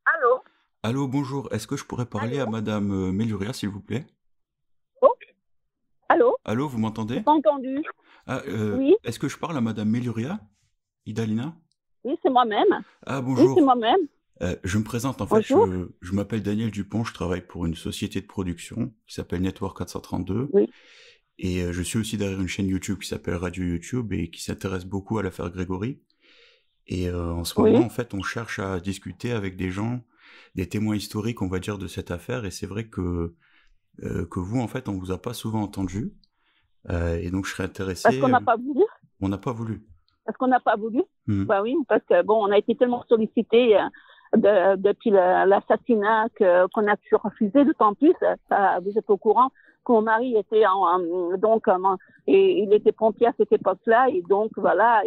Allô? Allô, bonjour. Est-ce que je pourrais parler à Allô? Madame Meluria, s'il vous plaît? Oh, allô? Allô, vous J'ai m'entendez? pas entendu. Ah, Oui, est-ce que je parle à Madame Meluria? Idalina? oui, c'est moi-même. Ah, Oui, c'est bonjour. moi-même. Je me présente, en fait, Bonjour. je m'appelle Daniel Dupont, je travaille pour une société de production qui s'appelle Network 432 Oui, et je suis aussi derrière une chaîne YouTube qui s'appelle Radio YouTube et qui s'intéresse beaucoup à l'affaire Grégory. Et en ce moment, oui. en fait, on cherche à discuter avec des gens, des témoins historiques, on va dire, de cette affaire et c'est vrai que vous, en fait, on vous a pas souvent entendu. Et donc je serais Parce qu'on intéressé, n'a pas voulu. on n'a pas voulu. Parce qu'on n'a pas voulu. Mmh. Bah oui, parce que bon, on a été tellement sollicités depuis l'assassinat qu'on a pu refuser. D'autant plus, ça, vous êtes au courant que mon mari était et il était pompier à cette époque-là et donc voilà,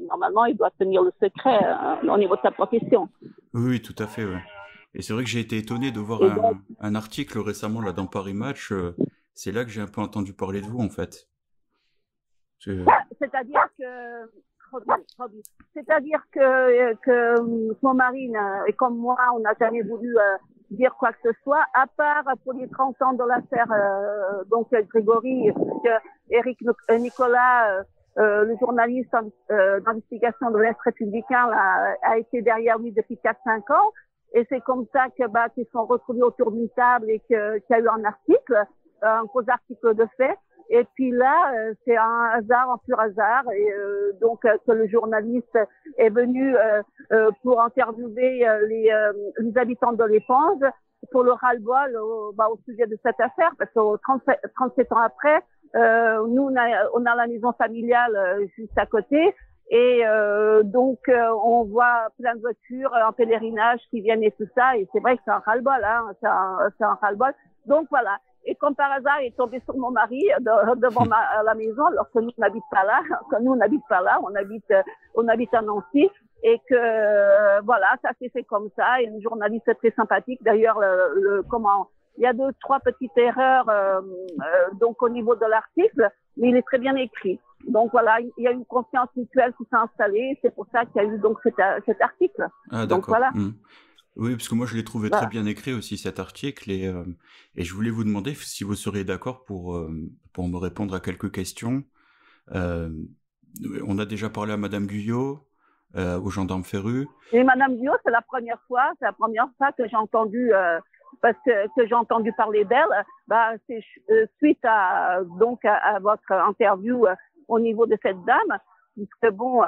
normalement il doit tenir le secret au niveau de sa profession. Oui, oui, tout à fait, ouais. Et c'est vrai que j'ai été étonné de voir Et donc un article récemment là dans Paris Match. C'est là que j'ai un peu entendu parler de vous en fait. Je- c'est-à-dire que c'est-à-dire que mon mari et comme moi, on n'a jamais voulu dire quoi que ce soit, à part pour les 30 ans de l'affaire Grégory, que Eric Nicolas, le journaliste d'investigation de l'Est républicain, a été derrière lui depuis 4 5 ans. Et c'est comme ça qu'ils sont retrouvés autour d'une table et qu'il y a eu un article, un gros article de fait. Et puis là, c'est un hasard, un pur hasard, et que le journaliste est venu pour interviewer les habitants de l'Éponge pour le ras-le-bol au sujet de cette affaire, parce que 37 ans après, nous on a la maison familiale juste à côté, et on voit plein de voitures en pèlerinage qui viennent et tout ça, et c'est vrai que c'est un ras-le-bol, hein, c'est un ras-le-bol. Donc voilà, et comme par hasard, il est tombé sur mon mari devant la maison, alors que nous n'habite pas là, que nous n'habite pas là, on habite à Nancy, et que voilà, ça s'est fait comme ça. Et une journaliste très sympathique. D'ailleurs, il y a deux, trois petites erreurs donc au niveau de l'article, mais il est très bien écrit. Donc voilà, il y a une confiance mutuelle qui s'est installée. C'est pour ça qu'il y a eu donc cet article. Ah Donc d'accord. voilà. Mmh. Oui, parce que moi je l'ai trouvé très Voilà. bien écrit aussi cet article et je voulais vous demander si vous seriez d'accord pour me répondre à quelques questions. Euh, on a déjà parlé à Madame Guyot, au gendarme Ferru. Et Madame Dio, c'est la première fois que j'ai entendu, que j'ai entendu parler d'elle. Bah, c'est suite à votre interview au niveau de cette dame, puisque bon,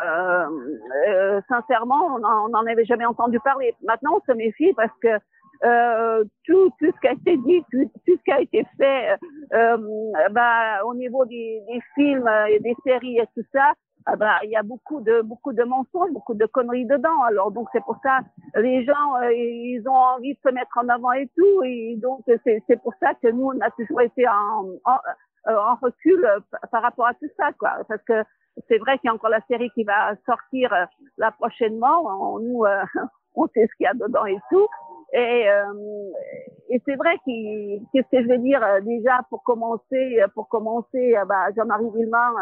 sincèrement, on n'en avait jamais entendu parler. Maintenant, on se méfie parce que tout ce qui a été dit, tout ce qui a été fait, au niveau des films et des séries et tout ça, ah bah, il y a beaucoup de mensonges, beaucoup de conneries dedans. Alors donc c'est pour ça les gens ils ont envie de se mettre en avant et tout. Et donc c'est pour ça que nous on a toujours été en recul par rapport à tout ça, quoi. Parce que c'est vrai qu'il y a encore la série qui va sortir là prochainement. Nous on sait ce qu'il y a dedans et tout. Et, euh, et c'est vrai qu'est-ce que je vais dire déjà pour commencer, Jean-Marie Villemin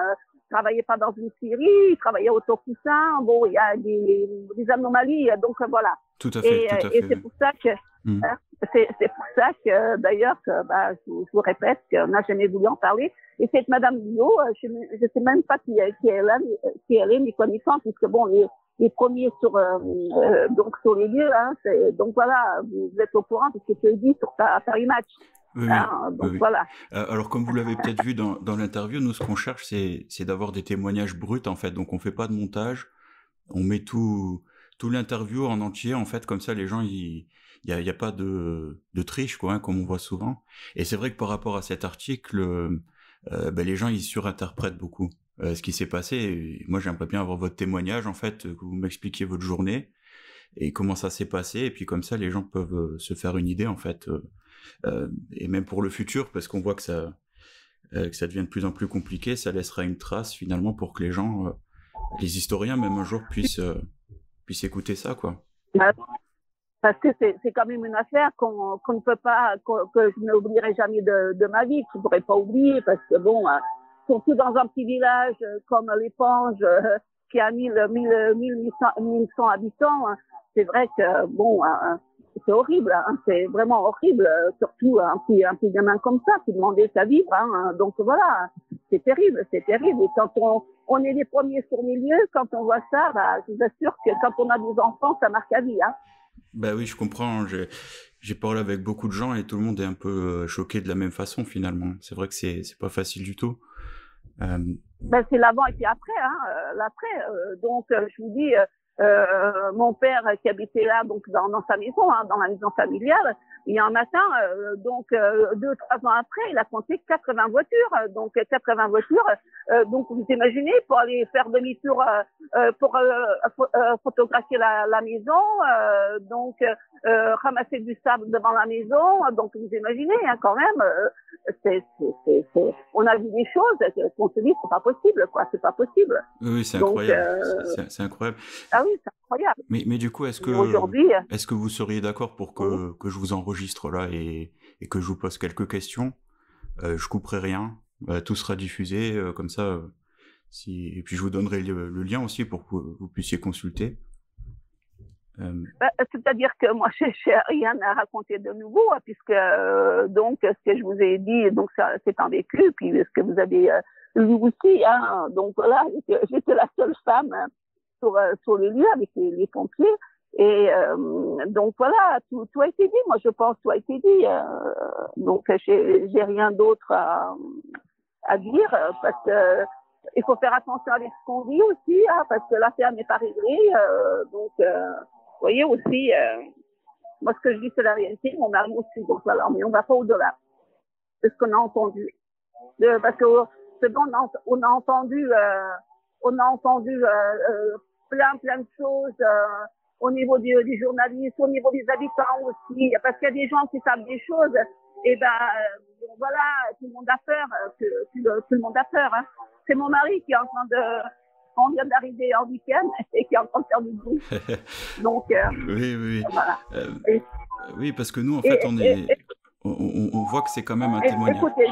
travaillait pas dans une scierie, il travaillait au Tokushin. Bon, il y a des anomalies, donc voilà. Tout à Et fait. c'est Ouais. pour ça que, Mmh. hein, c'est pour ça que d'ailleurs, je vous répète qu'on n'a jamais voulu en parler. Et cette Madame Guillot, je ne sais même pas qui elle est, ni connaissance, puisque bon, les premiers donc sur les lieux, hein, donc voilà, vous êtes au courant puisque c'est dit sur Paris Match. Oui, oui, Hein, oui, donc oui. voilà. Alors comme vous l'avez peut-être vu dans l'interview, nous ce qu'on cherche c'est d'avoir des témoignages bruts en fait. Donc on fait pas de montage, on met tout l'interview en entier en fait, comme ça les gens il y a pas de triche quoi, hein, comme on voit souvent. Et c'est vrai que par rapport à cet article, les gens ils surinterprètent beaucoup ce qui s'est passé. Et moi j'aimerais bien avoir votre témoignage en fait, que vous m'expliquiez votre journée et comment ça s'est passé. Et puis comme ça les gens peuvent se faire une idée en fait. Et même pour le futur, parce qu'on voit que ça devient de plus en plus compliqué, ça laissera une trace finalement pour que les gens, les historiens même un jour puissent écouter ça, quoi. Parce que c'est quand même une affaire qu'on ne peut pas, que je n'oublierai jamais de ma vie, que je ne pourrais pas oublier, parce que bon, surtout dans un petit village comme l'Éponge, qui a 1100 habitants, c'est vrai que bon, c'est horrible, hein, c'est vraiment horrible, surtout un petit gamin comme ça qui demandait sa vie, hein, donc voilà, c'est terrible, c'est terrible. Et quand on est les premiers sur les lieux, quand on voit ça, bah, je vous assure que quand on a des enfants, ça marque à vie, hein. Bah oui, je comprends. J'ai parlé avec beaucoup de gens et tout le monde est un peu choqué de la même façon finalement. C'est vrai que c'est pas facile du tout. Ben, c'est l'avant et puis après, hein, l'après. Donc, je vous dis, mon père qui habitait là, donc dans sa maison, hein, dans la maison familiale, il y a un matin, donc 2-3 ans après, il a compté 80 voitures. Donc 80 voitures. Donc vous imaginez pour aller faire demi-tour pour photographier la maison, donc ramasser du sable devant la maison. Donc vous imaginez hein, quand même. On a vu des choses qu'on se dit c'est pas possible, quoi. C'est pas possible. Oui, c'est incroyable. C'est incroyable. Ah oui, c'est incroyable. Mais du coup, est-ce que vous seriez d'accord pour que je vous enregistre là et que je vous pose quelques questions? Je couperai rien. Tout sera diffusé comme ça. Et puis je vous donnerai le lien aussi pour que vous puissiez consulter. C'est-à-dire que moi, j'ai rien à raconter de nouveau, hein, puisque donc ce que je vous ai dit, donc ça c'est un vécu, puis ce que vous avez lu aussi, hein, donc voilà, j'étais la seule femme sur le lieu avec les pompiers, et donc voilà, tout a été dit. Moi, je pense tout a été dit. Donc j'ai rien d'autre à dire parce que il faut faire attention avec ce qu'on dit aussi, hein, parce que l'affaire n'est pas réglée, donc. Vous voyez aussi, moi ce que je dis c'est la réalité, mon mari aussi, donc voilà, mais on va pas au-delà de ce qu'on a entendu. Parce que ce dont on a entendu plein de choses au niveau des journalistes, au niveau des habitants aussi, parce qu'il y a des gens qui savent des choses, et voilà, tout le monde a peur, tout le monde a peur. Hein. C'est mon mari qui est en train on vient d'arriver en week-end et qui est en train de faire du bruit. Donc, oui. Voilà. Oui, parce que nous, en fait, on voit que c'est quand même un témoignage. Écoutez,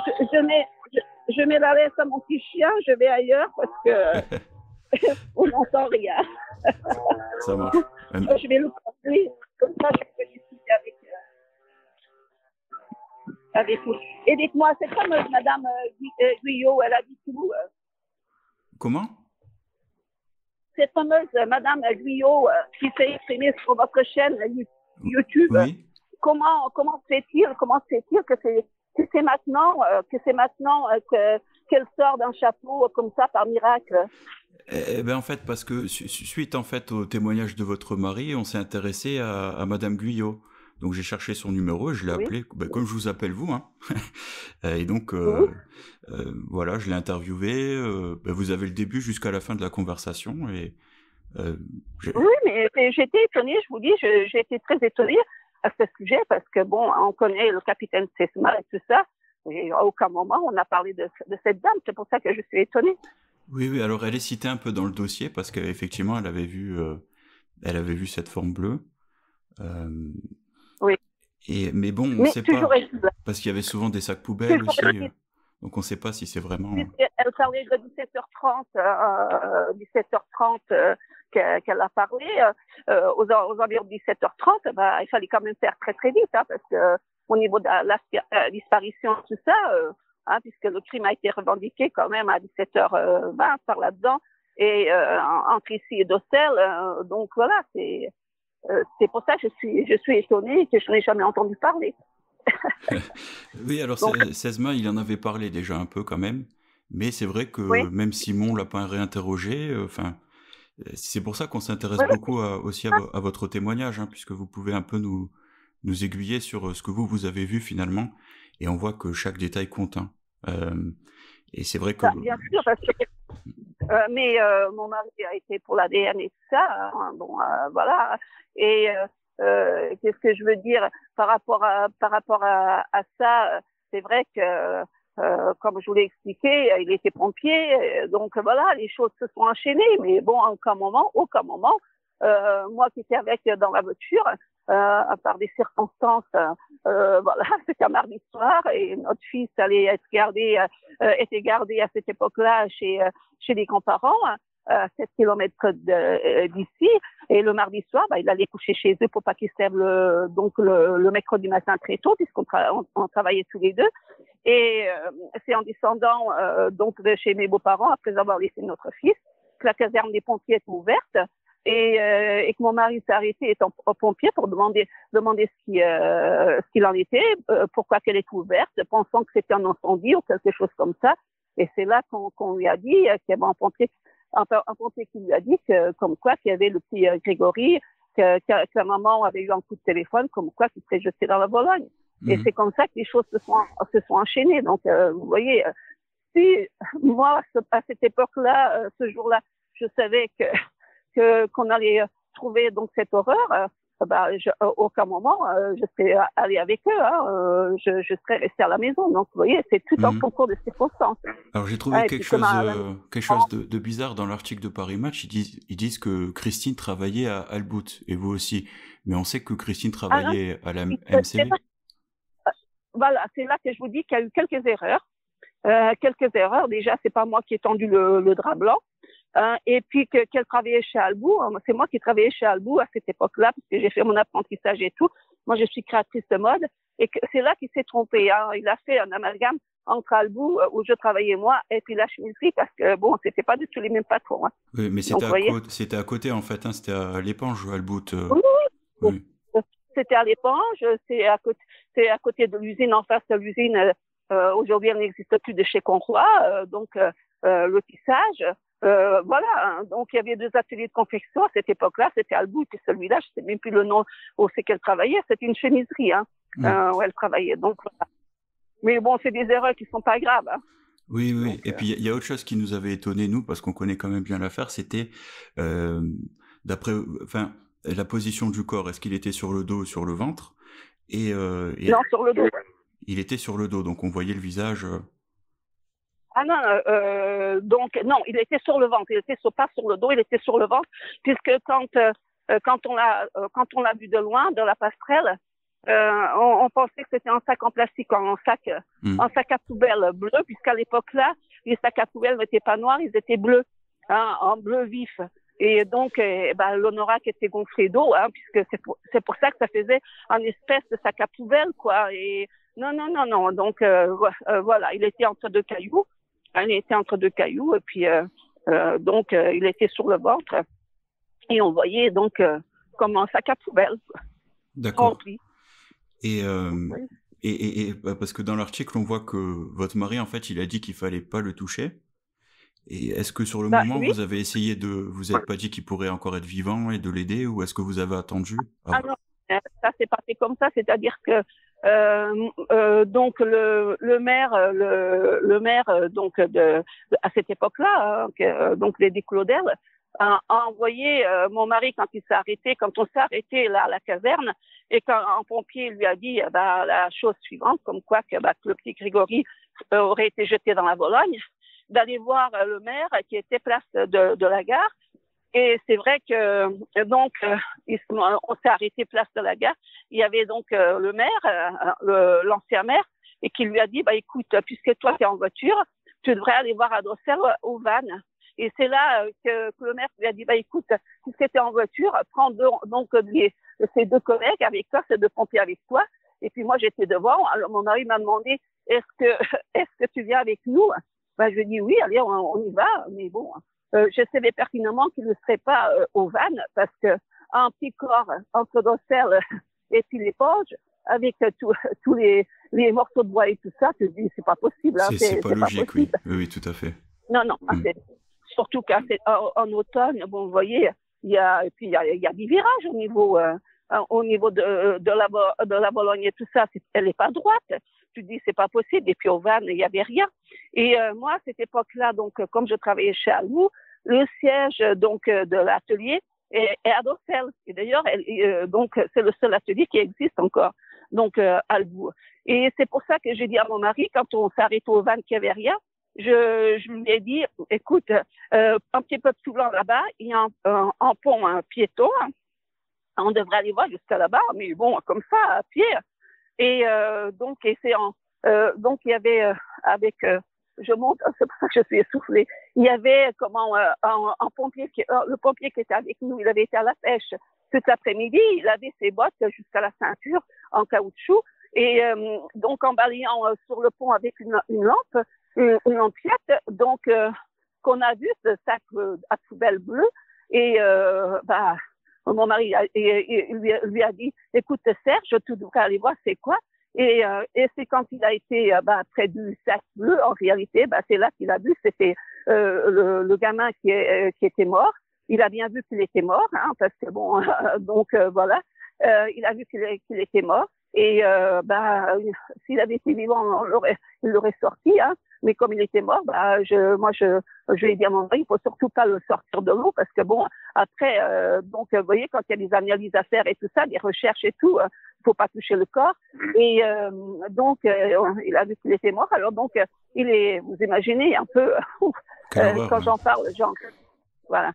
je mets la laisse à mon petit chien, je vais ailleurs parce que on n'entend rien. Ça marche. Je vais le prendre, comme ça je peux discuter avec vous. Et dites-moi, cette fameuse Madame Guyot, elle habite où? Comment? Cette fameuse Madame Guyot qui s'est exprimée sur votre chaîne YouTube, oui. comment se fait-il que c'est maintenant qu'elle sort d'un chapeau comme ça par miracle? Eh ben en fait, parce que suite en fait au témoignage de votre mari, on s'est intéressé à Madame Guyot. Donc j'ai cherché son numéro et je l'ai appelé, comme je vous appelle vous, hein. Et donc voilà, je l'ai interviewé. Vous avez le début jusqu'à la fin de la conversation et oui, mais j'étais étonnée, je vous dis, j'ai été très étonnée à ce sujet parce que bon, on connaît le capitaine Sesma et tout ça, et à aucun moment on a parlé de cette dame, c'est pour ça que je suis étonnée. Oui, alors elle est citée un peu dans le dossier parce qu'effectivement elle avait vu cette forme bleue. Oui. Mais bon, on ne sait pas, parce qu'il y avait souvent des sacs poubelles aussi, donc on ne sait pas si c'est vraiment... Elle parlait de 17h30 qu'elle a parlé, aux environs de 17h30, il fallait quand même faire très très vite, hein, parce que au niveau de la disparition, tout ça, hein, puisque le crime a été revendiqué quand même à 17h20 par là-dedans, et entre ici et Docel, donc voilà, c'est pour ça que je suis étonnée et que je n'ai jamais entendu parler. Oui, alors Sesma, il en avait parlé déjà un peu quand même, mais c'est vrai que même Simon l'a pas réinterrogé, c'est pour ça qu'on s'intéresse beaucoup aussi à votre témoignage, hein, puisque vous pouvez un peu nous aiguiller sur ce que vous avez vu finalement, et on voit que chaque détail compte. Hein. Et c'est vrai que... bien sûr, parce que mais mon mari a été pour l'ADN et tout ça, hein, bon, voilà. Et qu'est-ce que je veux dire par rapport à ça, c'est vrai que comme je vous l'ai expliqué, il était pompier, donc voilà, les choses se sont enchaînées, mais bon, à aucun moment, moi qui étais avec dans la voiture, à part des circonstances, voilà, c'était un mardi soir et notre fils allait être était gardé à cette époque-là chez des grands-parents. à 7 kilomètres d'ici. Et le mardi soir, il allait coucher chez eux pour pas qu'ils se lèvent le mercredi matin très tôt, puisqu'on on travaillait tous les deux. Et c'est en descendant donc de chez mes beaux-parents, après avoir laissé notre fils, que la caserne des pompiers est ouverte et que mon mari s'est arrêté étant pompier pour demander ce qu'il en était, pourquoi qu'elle est ouverte, pensant que c'était un incendie ou quelque chose comme ça. Et c'est là qu'on lui a dit qu'il y avait un pompier qui lui a dit comme quoi qu'il y avait le petit Grégory, que la maman avait eu un coup de téléphone, comme quoi qu'il s'était jeté dans la Bologne. Et c'est comme ça que les choses se sont enchaînées. Donc, vous voyez, si moi, à cette époque-là, ce jour-là, je savais qu'on allait trouver donc cette horreur, à aucun moment je serais allée avec eux, je serais restée à la maison. Donc, vous voyez, c'est tout un concours de circonstances. Alors, j'ai trouvé quelque chose de bizarre dans l'article de Paris Match. Ils disent que Christine travaillait à Albout, et vous aussi. Mais on sait que Christine travaillait à la MCV. Voilà, c'est là que je vous dis qu'il y a eu quelques erreurs. Déjà, c'est pas moi qui ai tendu le drap blanc. Et puis qu'elle travaillait chez Albout. C'est moi qui travaillais chez Albout à cette époque-là, parce que j'ai fait mon apprentissage et tout. Moi, je suis créatrice de mode. Et c'est là qu'il s'est trompé. Il a fait un amalgame entre Albout, où je travaillais moi, et puis la chemiserie, parce que bon, c'était pas du tout les mêmes patrons. Oui, mais c'était à côté, en fait. C'était à l'Épange, Albout. Oui. C'était à l'Épange. C'est à côté de l'usine, en face de l'usine. Aujourd'hui, elle n'existe plus de chez Conroy. Donc, le tissage. Voilà, donc il y avait 2 ateliers de confection à cette époque-là, c'était Albout et celui-là, je sais même plus le nom où c'est qu'elle travaillait, c'était une chemiserie où elle travaillait. Donc voilà. Mais bon, c'est des erreurs qui sont pas graves. Oui, oui. Donc, et puis il y a autre chose qui nous avait étonné nous, parce qu'on connaît quand même bien l'affaire, c'était la position du corps. Est-ce qu'il était sur le dos ou sur le ventre? Non, sur le dos. Il était sur le dos, donc on voyait le visage. Ah non, donc non, il était sur le ventre. Il était pas sur le dos, il était sur le ventre, puisque quand on l'a vu de loin, de la passerelle, on pensait que c'était un sac en plastique, un sac à poubelle bleu, puisqu'à l'époque-là, les sacs à poubelle n'étaient pas noirs, ils étaient bleus, en bleu vif. Et donc, l'honorac était gonflé d'eau, puisque c'est pour ça que ça faisait un espèce de sac à poubelle, quoi. Et non. Donc voilà, il était entre 2 cailloux. Et puis donc il était sur le ventre et on voyait donc comme un sac à poubelle. D'accord. Rempli. Et parce que dans l'article on voit que votre mari en fait il a dit qu'il fallait pas le toucher. Et est-ce que sur le moment oui. vous avez essayé vous êtes pas dit qu'il pourrait encore être vivant et de l'aider, ou est-ce que vous avez attendu? Ah non, ça s'est passé comme ça, c'est-à-dire que donc le maire donc à cette époque-là, donc Lady Claudel, a envoyé mon mari quand on s'est arrêté là à la caserne, et quand un pompier lui a dit la chose suivante, comme quoi que le petit Grégory aurait été jeté dans la Bologne, d'aller voir le maire qui était place de la gare. Et c'est vrai que donc on s'est arrêté place de la gare. Il y avait donc le maire, l'ancien maire, et qui lui a dit écoute, puisque toi tu es en voiture, tu devrais aller voir à Dossel au van. Et c'est là que le maire lui a dit écoute, puisque tu es en voiture, prends ces 2 collègues avec toi, ces 2 pompiers avec toi. Et puis moi j'étais devant. Alors mon mari m'a demandé est-ce que tu viens avec nous? Je lui ai dit oui, allez, on y va. Mais bon. Je savais pertinemment qu'il ne serait pas au van, parce que un petit corps entre Dossel et puis l'Épange, avec tous les morceaux de bois et tout ça, tu te dis c'est pas possible. C'est pas logique, oui, tout à fait. Non, surtout qu'en automne, bon, vous voyez, il y a des virages au niveau de la Bologne et tout ça, elle n'est pas droite. Tu dis c'est pas possible. Et puis au van, il y avait rien. Et moi, à cette époque-là, donc comme je travaillais chez Albout, le siège donc de l'atelier est à Dossel. Et d'ailleurs, donc c'est le seul atelier qui existe encore, donc Albout. Et c'est pour ça que j'ai dit à mon mari, quand on s'est arrêté au van qu'il n'y avait rien, je lui ai dit écoute, un petit peu plus loin là-bas, il y a un pont, un piéton. On devrait aller voir jusqu'à là-bas, mais bon, comme ça, à pied. Et donc il y avait je monte, c'est pour ça que je suis essoufflée. il y avait un pompier, le pompier qui était avec nous, il avait été à la pêche toute l'après-midi, il avait ses bottes jusqu'à la ceinture en caoutchouc, et donc en balayant sur le pont avec une lampe, une lampiette, donc qu'on a vu ce sac à poubelle bleu, et mon mari lui a dit, écoute Serge, tu devrais aller voir c'est quoi. Et c'est quand il a été près du sac bleu, en réalité, c'est là qu'il a vu, c'était le gamin qui était mort. Il a bien vu qu'il était mort, hein, parce que bon, donc voilà, il a vu qu'il était mort. Et s'il avait été vivant, il l'aurait sorti, hein. Mais comme il était mort, je lui ai dit à mon mari, il faut surtout pas le sortir de l'eau, parce que bon, après, donc vous voyez, quand il y a des analyses à faire et tout ça, des recherches et tout, il faut pas toucher le corps. Et donc il a vu qu'il était mort. Alors donc vous imaginez un peu quand j'en parle, voilà.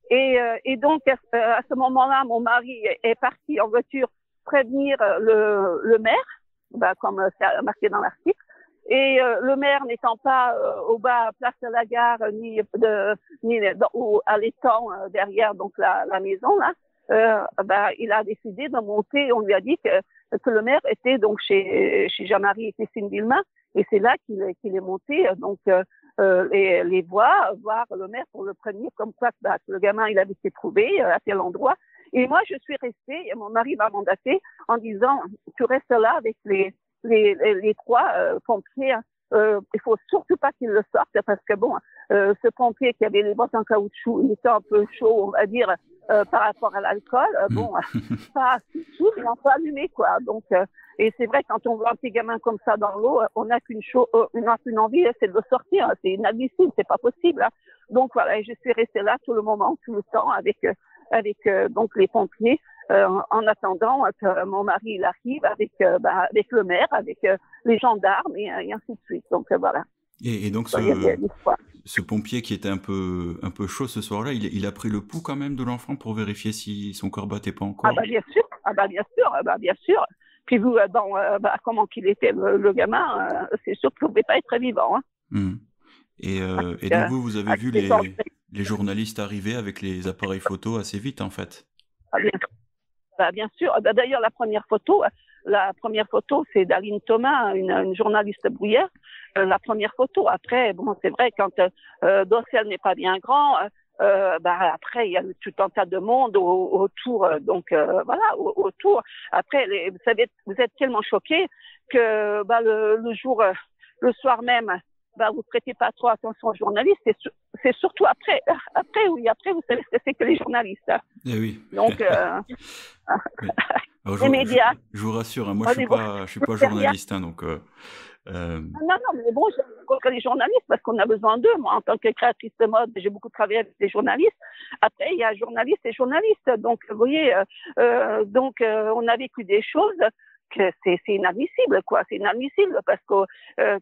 Et donc à ce moment-là, mon mari est parti en voiture prévenir le maire, comme c'est marqué dans l'article. Et le maire n'étant pas au bas place de la gare ni à l'étang derrière donc la maison là, il a décidé de monter. On lui a dit que le maire était donc chez Jean-Marie et Christine Villemain, et c'est là qu'il est monté donc les voir le maire pour le prévenir comme quoi que le gamin il avait été trouvé à tel endroit. Et moi je suis restée, et mon mari m'a mandaté en disant tu restes là avec les trois pompiers. Il faut surtout pas qu'ils le sortent, parce que bon, ce pompier qui avait les bottes en caoutchouc, il était un peu chaud, on va dire, par rapport à l'alcool. Bon, pas tout, mais on peut allumer quoi. Donc, et c'est vrai, quand on voit un petit gamin comme ça dans l'eau, on n'a qu'une envie, c'est de le sortir. C'est inadmissible, c'est pas possible. Hein. Donc voilà, je suis restée là tout le moment, tout le temps avec donc les pompiers. En attendant que mon mari il arrive avec le maire, avec les gendarmes et ainsi de suite. Donc voilà. Et donc ce pompier qui était un peu chaud ce soir-là, il a pris le pouls quand même de l'enfant pour vérifier si son corps battait pas encore. Bien sûr. Puis vous, comment qu'il était le gamin, c'est sûr qu'il ne pouvait pas être vivant. Hein. Et donc vous avez vu les journalistes arriver avec les appareils photo assez vite en fait. Bien sûr. D'ailleurs, la première photo, c'est d'Aline Thomas, une journaliste brouillère. La première photo. Après, bon, c'est vrai, quand Dossel n'est pas bien grand, après, il y a eu tout un tas de monde autour. Donc, voilà, autour. Après, vous savez, vous êtes tellement choqués que le soir même, vous ne prêtez pas trop attention aux journalistes. C'est surtout après, vous savez ce que c'est que les journalistes. Eh oui. Donc, Alors, les médias. Je vous rassure, hein, moi je suis pas journaliste, hein, donc. Non, mais bon, je rencontre les journalistes parce qu'on a besoin d'eux. Moi, en tant que créatrice de mode, j'ai beaucoup travaillé avec des journalistes. Après, il y a journalistes et journalistes. Donc, vous voyez, on a vécu des choses que c'est inadmissible, quoi. C'est inadmissible parce que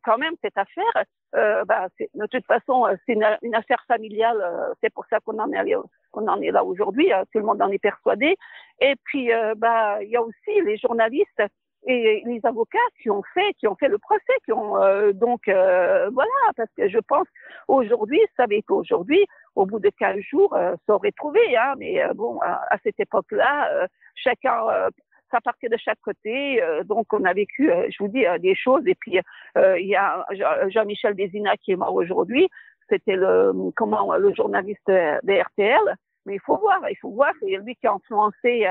quand même cette affaire, de toute façon, c'est une affaire familiale. C'est pour ça qu'on en est là aujourd'hui. Tout le monde en est persuadé. Et puis, il y a aussi les journalistes et les avocats qui ont fait le procès, voilà, parce que je pense aujourd'hui, ça avait été aujourd'hui, au bout de 15 jours, ça aurait trouvé, hein, mais bon, à cette époque-là, chacun, ça partait de chaque côté, donc on a vécu, je vous dis, des choses, et puis il y a Jean-Michel Bézina qui est mort aujourd'hui, c'était le journaliste de RTL. Mais il faut voir, c'est lui qui a influencé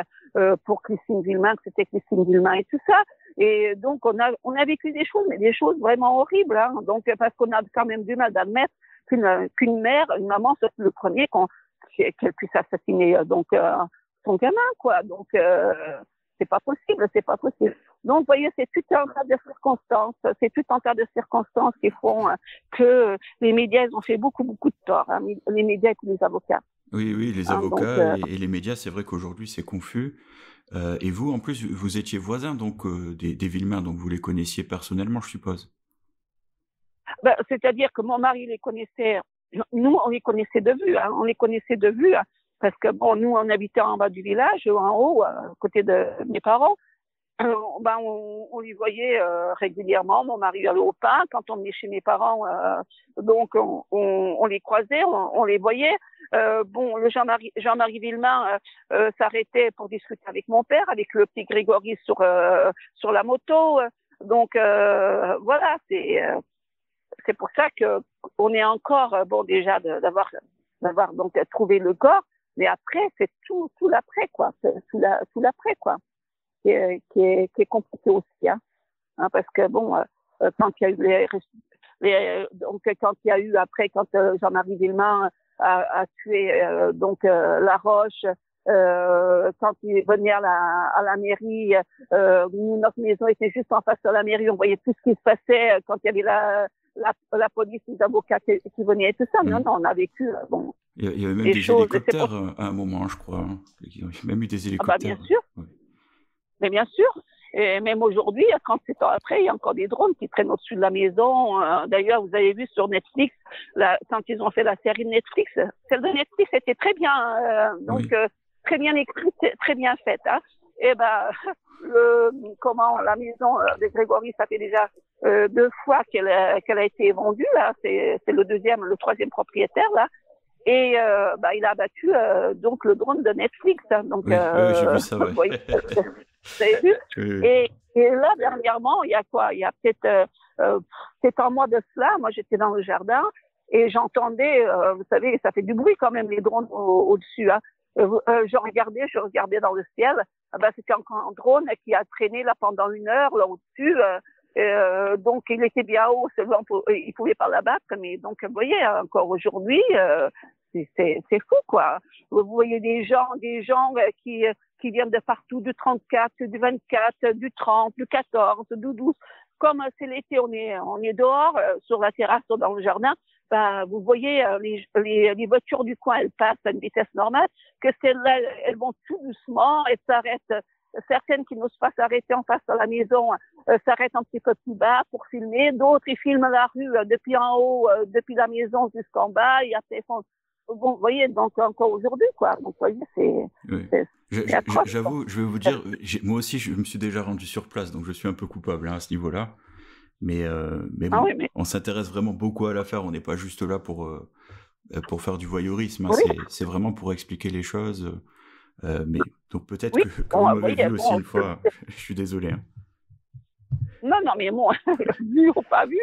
pour Christine Villemain, que c'était Christine Villemain et tout ça. Et donc, on a vécu des choses, mais des choses vraiment horribles. Hein. Donc, parce qu'on a quand même du mal d'admettre qu'une mère, une maman, soit le premier qu'elle puisse assassiner son gamin, quoi. Donc, c'est pas possible. Donc, vous voyez, c'est tout un tas de circonstances qui font que les médias, ils ont fait beaucoup, beaucoup de tort, hein, les médias et tous les avocats. Oui, les avocats et les médias, c'est vrai qu'aujourd'hui, c'est confus. Et vous, en plus, vous étiez voisins donc, des Villemain, donc vous les connaissiez personnellement, je suppose. C'est-à-dire que mon mari les connaissait, nous, on les connaissait de vue, hein, parce que bon, nous, on habitait en bas du village, en haut, à côté de mes parents. On les voyait régulièrement. Mon mari allait au pain. Quand on venait chez mes parents, donc on les croisait, on les voyait. Le Jean-Marie Villemain s'arrêtait pour discuter avec mon père, avec le petit Grégory sur la moto. Donc voilà, c'est pour ça que on est encore déjà d'avoir donc trouvé le corps, mais après c'est tout l'après quoi, tout l'après quoi. Qui est compliqué aussi, parce que quand il y a eu quand il y a eu après, quand Jean-Marie Villemain a tué Laroche, quand il venait à la mairie, notre maison était juste en face de la mairie, on voyait tout ce qui se passait quand il y avait la police, les avocats qui venaient et tout ça. Non, on a vécu il y avait même des hélicoptères à un moment, je crois. Il y a même eu des hélicoptères. Bien sûr. Ouais. Mais bien sûr, et même aujourd'hui, 37 ans après, il y a encore des drones qui traînent au-dessus de la maison. D'ailleurs, vous avez vu sur Netflix, quand ils ont fait la série de Netflix, celle de Netflix était très bien, très bien écrite, très bien faite. Et la maison de Grégory, ça fait déjà 2 fois qu'elle a été vendue. Là, c'est le troisième propriétaire là. Et il a abattu donc le drone de Netflix. Donc, j'ai vu ça. Ouais. Vous avez vu et là, dernièrement, il y a quoi? Il y a peut-être un mois de cela, moi j'étais dans le jardin et j'entendais, vous savez, ça fait du bruit quand même, les drones au-dessus. Je regardais dans le ciel, c'était encore un drone qui a traîné là pendant 1 heure là au-dessus. Donc il était bien haut, il pouvait pas l'abattre, mais donc vous voyez, encore aujourd'hui, c'est fou quoi. Vous voyez des gens qui viennent de partout, du 34, du 24, du 30, du 14, du 12. Comme c'est l'été, on est dehors sur la terrasse ou dans le jardin. Vous voyez les voitures du coin, elles passent à une vitesse normale, que celles-là, elles vont tout doucement, elles s'arrêtent. Certaines qui n'osent pas s'arrêter en face de la maison s'arrêtent un petit peu plus bas pour filmer. D'autres, ils filment la rue depuis en haut, depuis la maison jusqu'en bas. Et après, vous voyez, donc encore aujourd'hui, quoi. Donc, vous voyez, j'avoue, je vais vous dire, moi aussi, je me suis déjà rendu sur place, donc je suis un peu coupable à ce niveau-là. Mais on s'intéresse vraiment beaucoup à l'affaire. On n'est pas juste là pour faire du voyeurisme. C'est vraiment pour expliquer les choses. Mais donc peut-être que vous m'avez vu aussi une fois. Je suis désolé. Non, mais moi, vu ou pas vu,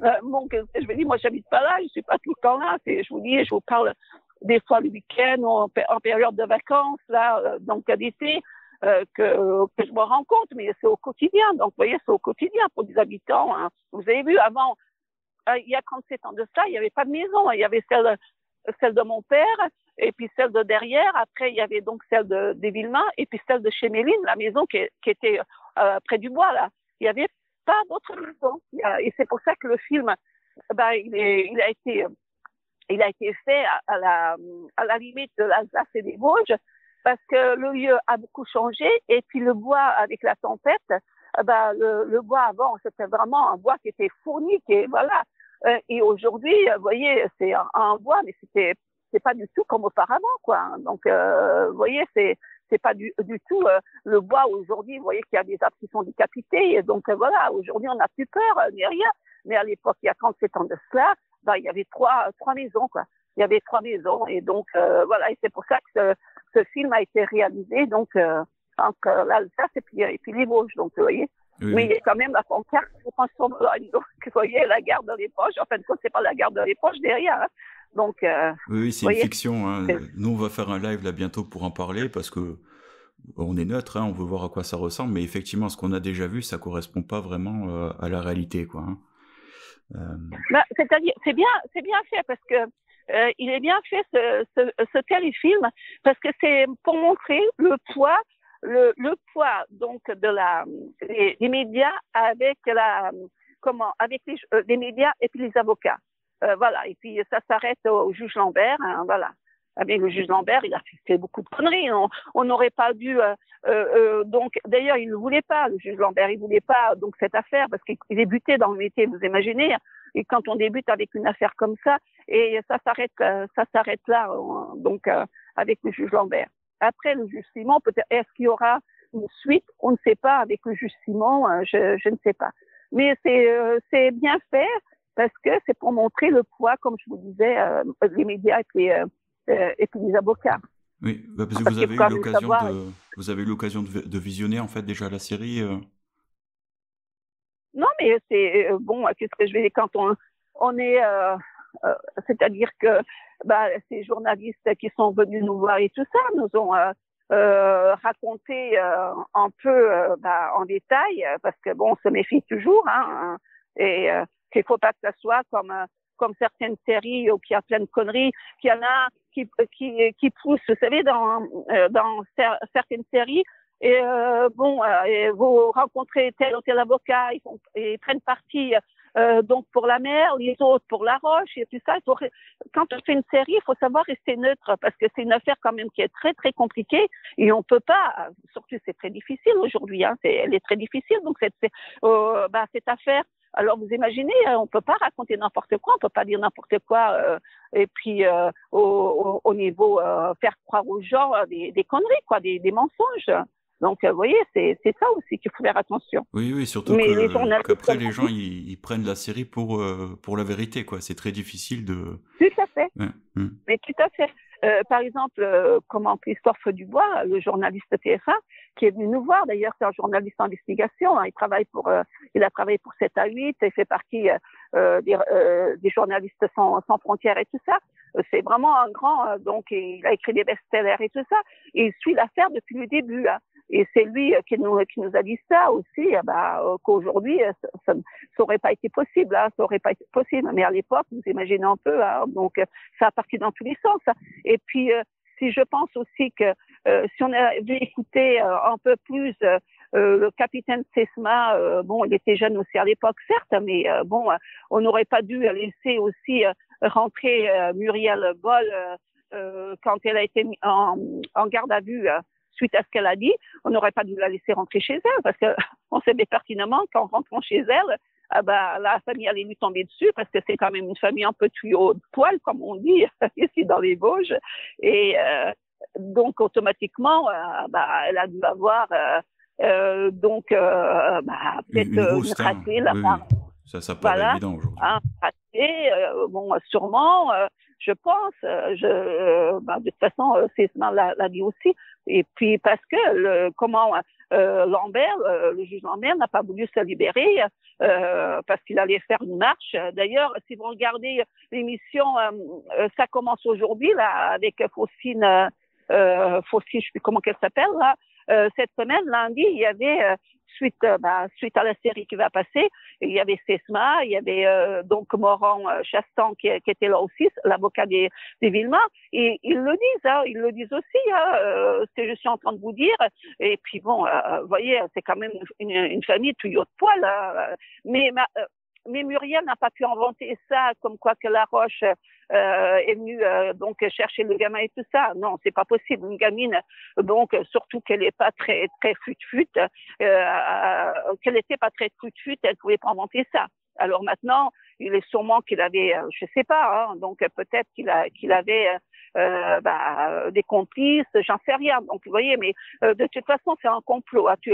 je me dis, moi, j'habite pas là, je suis pas tout le temps là. Je vous dis, je vous parle des fois le week-end ou en période de vacances, là, donc d'été, que je me rends compte, mais c'est au quotidien. Donc, vous voyez, c'est au quotidien pour les habitants. Vous avez vu, avant, il y a 37 ans de ça, il n'y avait pas de maison. Il y avait celle de mon père, et puis celle de derrière. Après, il y avait donc celle des Villemain, et puis celle de chez Méline, la maison qui était près du bois, là. Il n'y avait pas d'autre maison. Et c'est pour ça que le film, il a été fait à la limite de l'Alsace et des Vosges, parce que le lieu a beaucoup changé, et puis le bois, avec la tempête, le bois avant, c'était vraiment un bois qui était fourni, et aujourd'hui, vous voyez, c'est un bois, mais c'est pas du tout comme auparavant, quoi. Donc, vous voyez, c'est pas du tout le bois aujourd'hui. Vous voyez qu'il y a des arbres qui sont décapités, et donc voilà, aujourd'hui on n'a plus peur ni rien. Mais à l'époque, il y a 37 ans de cela, il y avait trois maisons, quoi. Il y avait 3 maisons, et donc voilà, et c'est pour ça que ce film a été réalisé donc entre l'Alsace et puis les Vosges, donc vous voyez. Oui. Mais il y a quand même la pancarte qui transforme, donc vous voyez, la gare de les Poches. En fin de compte, c'est pas la gare de les Poches derrière. Donc, oui, c'est une fiction. Nous, on va faire un live là bientôt pour en parler, parce que on est neutre, on veut voir à quoi ça ressemble, mais effectivement, ce qu'on a déjà vu, ça correspond pas vraiment à la réalité, quoi. C'est-à-dire, c'est bien fait, parce que il est bien fait ce téléfilm, parce que c'est pour montrer le poids donc des médias avec les médias et puis les avocats. Voilà, et puis ça s'arrête au juge Lambert, voilà. Avec le juge Lambert, il a fait beaucoup de conneries. On n'aurait pas dû. Donc, d'ailleurs, il ne voulait pas, le juge Lambert, il voulait pas donc cette affaire, parce qu'il débutait dans le métier, vous imaginez. Et quand on débute avec une affaire comme ça, et ça s'arrête là, donc avec le juge Lambert. Après, le juge Simon, peut-être, est-ce qu'il y aura une suite, on ne sait pas, avec le juge Simon, je ne sais pas. Mais c'est bien fait parce que c'est pour montrer le poids, comme je vous disais, les médias et puis les avocats. Oui, parce que vous avez eu l'occasion de visionner en fait déjà la série. Non, mais c'est bon. Qu'est-ce que je vais dire quand on est, c'est-à-dire que ces journalistes qui sont venus nous voir et tout ça nous ont raconté un peu en détail, parce que bon, on se méfie toujours, hein, et qu'il faut pas que ça soit comme certaines séries où il y a plein de conneries, qu'il y en a qui poussent, vous savez, dans certaines séries. Et et vous rencontrez tel ou tel avocat, ils prennent parti donc pour la mer, les autres pour la roche et tout ça. Quand on fait une série, il faut savoir rester neutre parce que c'est une affaire quand même qui est très très compliquée et on peut pas, surtout c'est très difficile aujourd'hui, hein, elle est très difficile donc cette affaire. Alors vous imaginez, on peut pas raconter n'importe quoi, on peut pas dire n'importe quoi et puis au niveau faire croire aux gens des conneries quoi, des mensonges. Donc, vous voyez, c'est ça aussi qu'il faut faire attention. Oui, surtout qu'après les gens ils prennent la série pour la vérité, quoi. C'est très difficile de. Tout à fait. Ouais. Mais tout à fait. Par exemple, Christophe Dubois, le journaliste TF1, qui est venu nous voir. D'ailleurs, c'est un journaliste d'investigation. Hein, il a travaillé pour 7 à 8. Il fait partie des journalistes sans frontières et tout ça. C'est vraiment un grand. Donc, il a écrit des best-sellers et tout ça. Et il suit l'affaire depuis le début. Hein. Et c'est lui qui nous a dit ça aussi, qu'aujourd'hui, ça n'aurait pas été possible. Hein, ça aurait pas été possible. Mais à l'époque, vous imaginez un peu. Hein, donc, ça a parti dans tous les sens. Hein. Et puis, si je pense aussi que si on avait écouté un peu plus le capitaine Sesma, il était jeune aussi à l'époque, certes, mais on n'aurait pas dû laisser aussi rentrer Muriel Boll quand elle a été en garde à vue suite à ce qu'elle a dit. On n'aurait pas dû la laisser rentrer chez elle parce qu'on savait pertinemment qu'en rentrant chez elle, la famille allait lui tomber dessus parce que c'est quand même une famille un peu tuyau de poil, comme on dit ici dans les Vosges. Et donc, automatiquement, elle a dû avoir peut-être une raclée là-bas. Oui. Ça paraît évident aujourd'hui. Sûrement, je pense. De toute façon, Sesma l'a dit aussi. Et puis, parce que Lambert, le juge Lambert n'a pas voulu se libérer parce qu'il allait faire une marche. D'ailleurs, si vous regardez l'émission, ça commence aujourd'hui là avec Faustine, je ne sais plus comment qu'elle s'appelle là. Cette semaine, lundi, il y avait suite à la série qui va passer, il y avait Sesma, il y avait donc Morand Chastan qui était là aussi, l'avocat des Villemins, et ils le disent aussi, ce que je suis en train de vous dire. Et puis bon, vous voyez, c'est quand même une famille tuyau de poil, mais Muriel n'a pas pu inventer ça, comme quoi que La Roche est venue donc chercher le gamin et tout ça. Non, c'est pas possible. Une gamine, donc surtout qu'elle n'est pas très très fut-fut, qu'elle n'était pas très fut-fut, elle pouvait pas inventer ça. Alors maintenant, il est sûrement qu'il avait, je sais pas, hein, donc peut-être qu'il avait des complices, j'en sais rien. Donc vous voyez, mais de toute façon c'est un complot. Hein, tout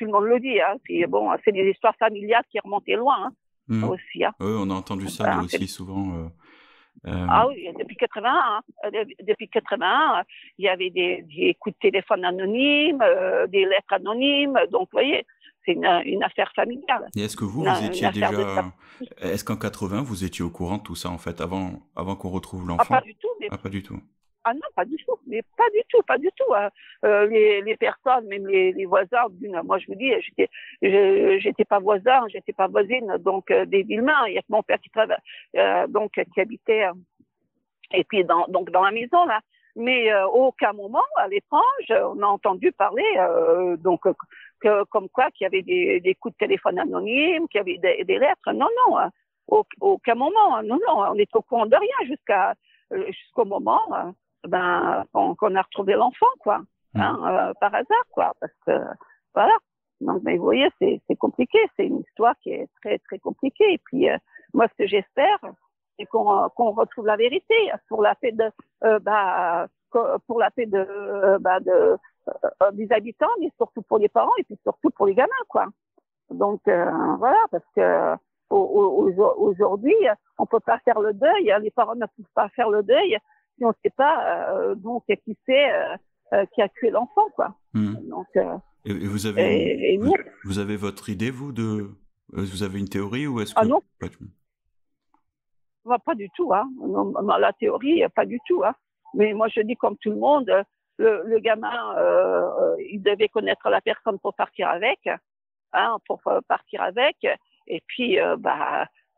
le monde le dit. Hein, puis bon, c'est des histoires familiales qui remontaient loin. Hein. Aussi, hein. Oui, on a entendu ça nous aussi souvent. Ah oui, depuis 81. Depuis 81, il y avait des coups de téléphone anonymes, des lettres anonymes. Donc, vous voyez, c'est une affaire familiale. Et est-ce que vous étiez déjà... Est-ce qu'en 80, vous étiez au courant de tout ça, en fait, avant qu'on retrouve l'enfant? Pas du tout. Pas du tout. Ah non, pas du tout, mais pas du tout. Hein. Les personnes, même les voisins, moi je vous dis, j'étais pas voisin, j'étais pas voisine, donc des Villemins. Il y a que mon père qui travaille, qui habitait, et puis dans la maison là. Mais aucun moment à l'étrange, on a entendu parler comme quoi qu'il y avait des coups de téléphone anonymes, qu'il y avait des lettres. Non, hein. Aucun moment. Non, on est au courant de rien jusqu'au moment. Qu'on a retrouvé l'enfant, quoi, par hasard, quoi, parce que, voilà. Donc, mais vous voyez, c'est compliqué, c'est une histoire qui est très, très compliquée. Et puis, moi, ce que j'espère, c'est qu'on retrouve la vérité pour la paix des habitants, mais surtout pour les parents et puis surtout pour les gamins, quoi. Donc voilà, parce que aujourd'hui, on peut pas faire le deuil, les parents ne peuvent pas faire le deuil si on ne sait pas donc qui c'est qui a tué l'enfant, quoi. Donc et vous avez vous avez votre idée, vous avez une théorie ou est-ce que non, pas du tout, hein. Non, la théorie, pas du tout, hein. Mais moi je dis comme tout le monde, le gamin, il devait connaître la personne pour partir avec, hein, et puis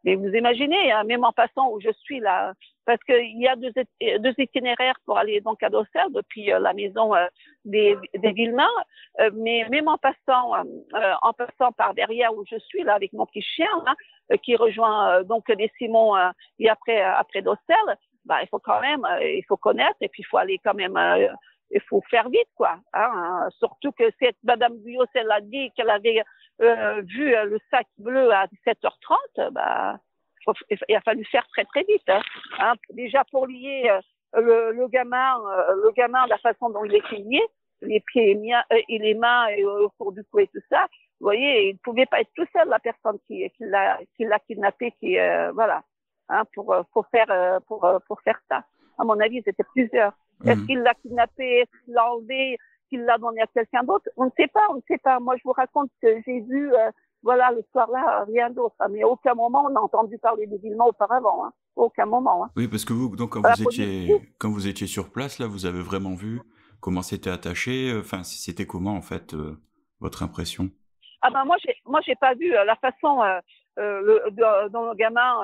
mais vous imaginez, hein, même en passant où je suis là, parce qu'il y a deux itinéraires pour aller donc à Docelle depuis la maison des Villemins, mais même en passant par derrière où je suis là avec mon petit chien là, qui rejoint donc des Simons et après Docelle, il faut quand même, il faut connaître et puis il faut aller quand même. Il faut faire vite, quoi. Hein. Surtout que cette Madame Guyot, elle a dit qu'elle avait vu le sac bleu à 17h30. Il a fallu faire très très vite. Hein. Déjà pour lier le gamin, la façon dont il était lié, les pieds et les mains et autour du cou et tout ça. Vous voyez, il ne pouvait pas être tout seul, la personne qui l'a kidnappé, voilà, hein, pour faire ça. À mon avis, c'était plusieurs. Est-ce qu'il l'a kidnappé, est-ce qu'il l'a enlevé, qu'il l'a donné à quelqu'un d'autre? On ne sait pas. Moi, je vous raconte que j'ai vu, le soir-là, rien d'autre. Mais à aucun moment, on a entendu parler des Villemins auparavant. Hein. Aucun moment. Hein. Oui, parce que vous, donc, quand vous étiez sur place, là, vous avez vraiment vu comment c'était attaché. Enfin, c'était comment, en fait, votre impression? Moi, j'ai pas vu la façon dont le gamin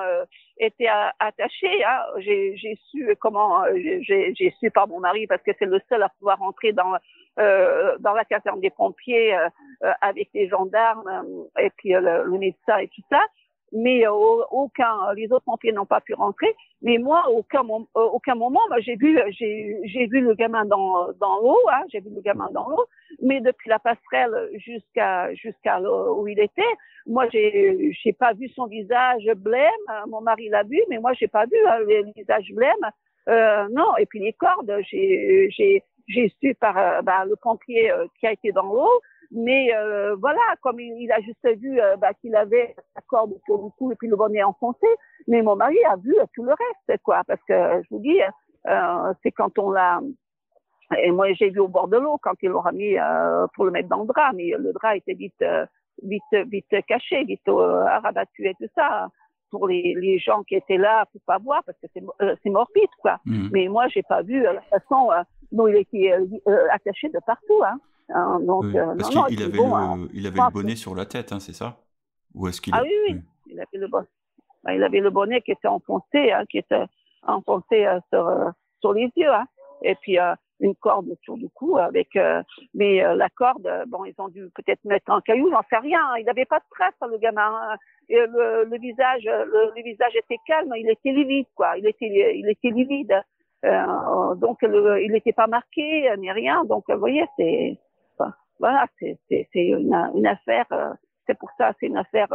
était attaché. Hein. J'ai su comment, j'ai su par mon mari parce que c'est le seul à pouvoir entrer dans la caserne des pompiers avec les gendarmes et puis le médecin et tout ça. Mais les autres pompiers n'ont pas pu rentrer. Mais moi, aucun moment, j'ai vu le gamin dans l'eau. Hein, j'ai vu le gamin dans l'eau. Mais depuis la passerelle jusqu'à où il était, moi, j'ai pas vu son visage blême. Mon mari l'a vu, mais moi, j'ai pas vu le visage blême. Non. Et puis les cordes, j'ai su par le pompier qui a été dans l'eau. Mais comme il a juste vu qu'il avait la corde autour du cou et puis le bonnet enfoncé. Mais mon mari a vu tout le reste, quoi. Parce que je vous dis, c'est quand on l'a. Et moi, j'ai vu au bord de l'eau quand ils l'ont remis pour le mettre dans le drap. Mais le drap était vite caché, vite rabattu et tout ça. Pour les gens qui étaient là, pour pas voir, parce que c'est morbide, quoi. Mais moi, j'ai pas vu la façon dont il était attaché de partout, hein. Donc, parce qu'il avait le bonnet sur la tête, hein, c'est ça? Ou est-ce qu'il oui. Il avait le bonnet. Il avait le bonnet qui était enfoncé, sur les yeux, hein. Et puis une corde autour du cou mais la corde, ils ont dû peut-être mettre un caillou, j'en sais rien. Il n'avait pas de trace, le gamin. Hein. Et le visage était calme, il était livide, quoi. Il était livide. Donc il n'était pas marqué ni rien. Donc vous voyez, c'est une affaire. C'est pour ça, c'est une affaire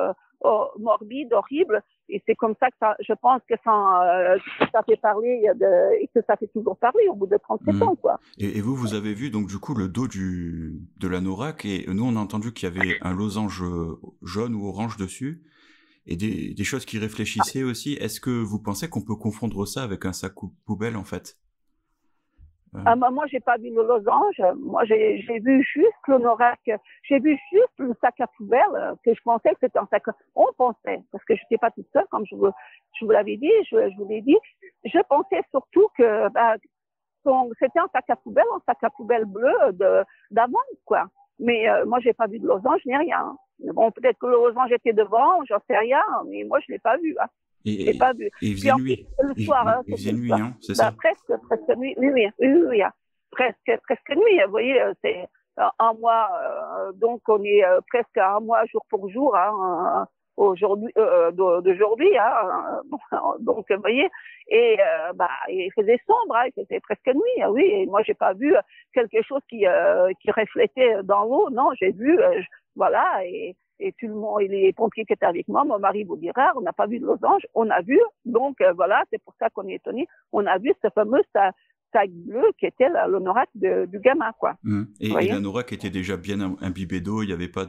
morbide, horrible. Et c'est comme ça que je pense que ça fait parler et que ça fait toujours parler au bout de 37 ans, quoi. Et vous avez vu donc du coup le dos de l'anorak et nous on a entendu qu'il y avait un losange jaune ou orange dessus et des choses qui réfléchissaient aussi. Est-ce que vous pensez qu'on peut confondre ça avec un sac poubelle en fait? Moi, j'ai pas vu le losange. Moi, j'ai vu juste l'anorak. J'ai vu juste le sac à poubelle que je pensais que c'était un sac. On pensait, parce que je n'étais pas toute seule, comme je vous l'avais dit, je vous l'ai dit. Je pensais surtout que c'était un sac à poubelle bleu d'avant, quoi. Mais moi, j'ai pas vu de losange ni rien. Bon, peut-être que le losange était devant, j'en sais rien, mais moi, je l'ai pas vu. Hein. Et il faisait nuit. Le soir, il faisait nuit, hein, c'est ça? Presque nuit. Oui. Presque nuit. Vous voyez, c'est un mois. Donc, on est presque à un mois jour pour jour, hein, d'aujourd'hui. Hein, donc, vous voyez, et il faisait sombre, hein, il faisait presque nuit. Oui, et moi, j'ai pas vu quelque chose qui reflétait dans l'eau. Non, j'ai vu, voilà, et tout le monde, et les pompiers qui étaient avec moi, mon mari vous dira, on n'a pas vu de losange, on a vu, donc voilà, c'est pour ça qu'on est étonné, on a vu ce fameux sac bleu qui était l'honorac du gamin, quoi. Et l'anorak était déjà bien imbibé d'eau, il n'y avait pas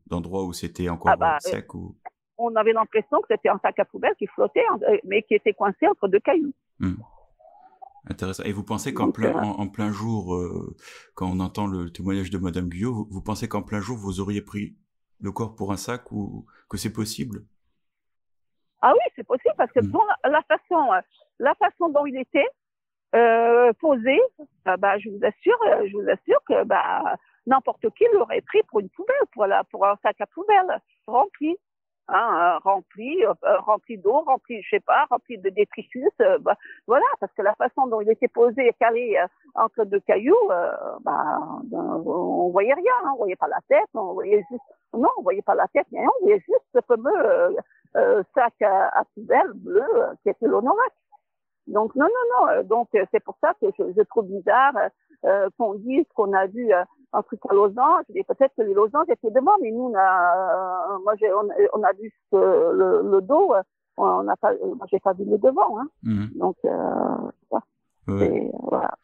d'endroit où c'était encore sec ou... On avait l'impression que c'était un sac à poubelle qui flottait, mais qui était coincé entre deux cailloux. Intéressant. Et vous pensez qu'en plein jour, quand on entend le témoignage de Madame Guyot, vous pensez qu'en plein jour, vous auriez pris le corps pour un sac ou que c'est possible? Ah oui, c'est possible parce que pour la façon dont il était posé, je vous assure que n'importe qui l'aurait pris pour une poubelle, pour un sac à poubelle rempli. Rempli d'eau, rempli de détritus, voilà, parce que la façon dont il était posé, calé entre deux cailloux, on voyait rien, on voyait pas la tête, on voyait pas la tête, mais on voyait juste ce fameux sac à poubelle bleu qui était l'honorac. Donc non, donc c'est pour ça que je trouve bizarre qu'on dise qu'on a vu un truc à losange, et peut-être que les losanges étaient devant, mais nous on a vu le dos, moi j'ai pas vu le devant, hein. Donc voilà.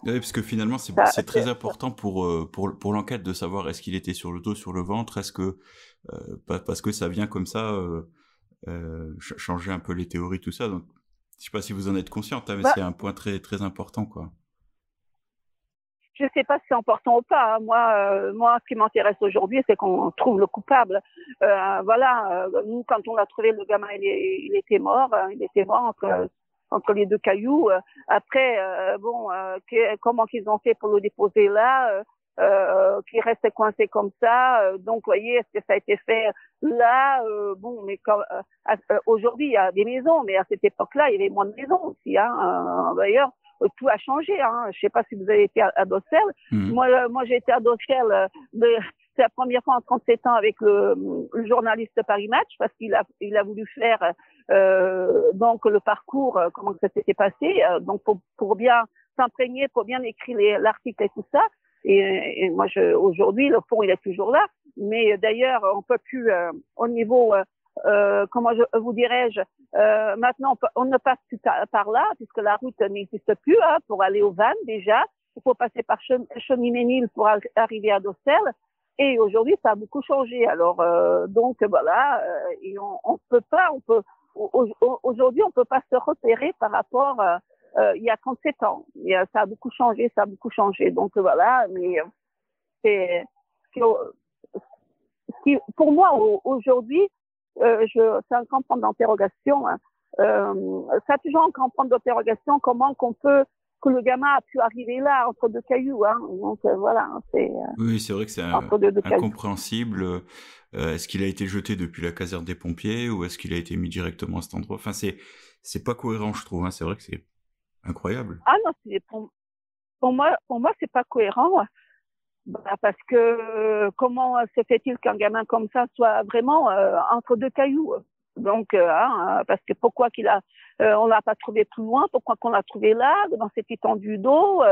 Oui, parce que finalement c'est très important pour l'enquête de savoir est-ce qu'il était sur le dos, sur le ventre, est-ce que parce que ça vient comme ça changer un peu les théories, tout ça. Donc je sais pas si vous en êtes consciente, mais c'est un point très très important, quoi. Je sais pas si c'est important ou pas. Moi, ce qui m'intéresse aujourd'hui, c'est qu'on trouve le coupable. Nous, quand on l'a trouvé, le gamin, il était mort. Il était mort entre les deux cailloux. Après, comment qu'ils ont fait pour le déposer là, qui reste coincé comme ça. Donc, vous voyez, est-ce que ça a été fait là? Mais aujourd'hui, il y a des maisons, mais à cette époque-là, il y avait moins de maisons aussi. D'ailleurs, tout a changé. Je sais pas si vous avez été à Docel. Moi, j'ai été à Docel. C'est la première fois en 37 ans avec le journaliste Paris Match, parce qu'il a voulu faire donc le parcours, comment ça s'était passé, donc pour bien s'imprégner, pour bien écrire l'article et tout ça. Et moi, aujourd'hui, le pont il est toujours là, mais d'ailleurs, on peut plus au niveau comment vous dirais-je, maintenant on ne passe plus par là puisque la route n'existe plus pour aller au Vannes déjà. Il faut passer par Chauny-Ménil pour arriver à Docel. Et aujourd'hui, ça a beaucoup changé. Alors donc voilà, et on peut pas, aujourd'hui, on peut pas se repérer par rapport il y a 37 ans. Et, ça a beaucoup changé. Donc voilà, mais c'est pour moi aujourd'hui. C'est un grand point d'interrogation. Ça a toujours un grand point d'interrogation comment que le gamin a pu arriver là entre deux cailloux. Donc voilà, oui, c'est vrai que c'est incompréhensible. Est-ce qu'il a été jeté depuis la caserne des pompiers ou est-ce qu'il a été mis directement à cet endroit? Enfin, c'est pas cohérent, je trouve. C'est vrai que c'est incroyable. Ah non, pour moi, c'est pas cohérent. Parce que comment se fait-il qu'un gamin comme ça soit vraiment entre deux cailloux? Donc, parce que pourquoi on l'a pas trouvé plus loin? Pourquoi qu'on l'a trouvé là, dans cette étendue d'eau?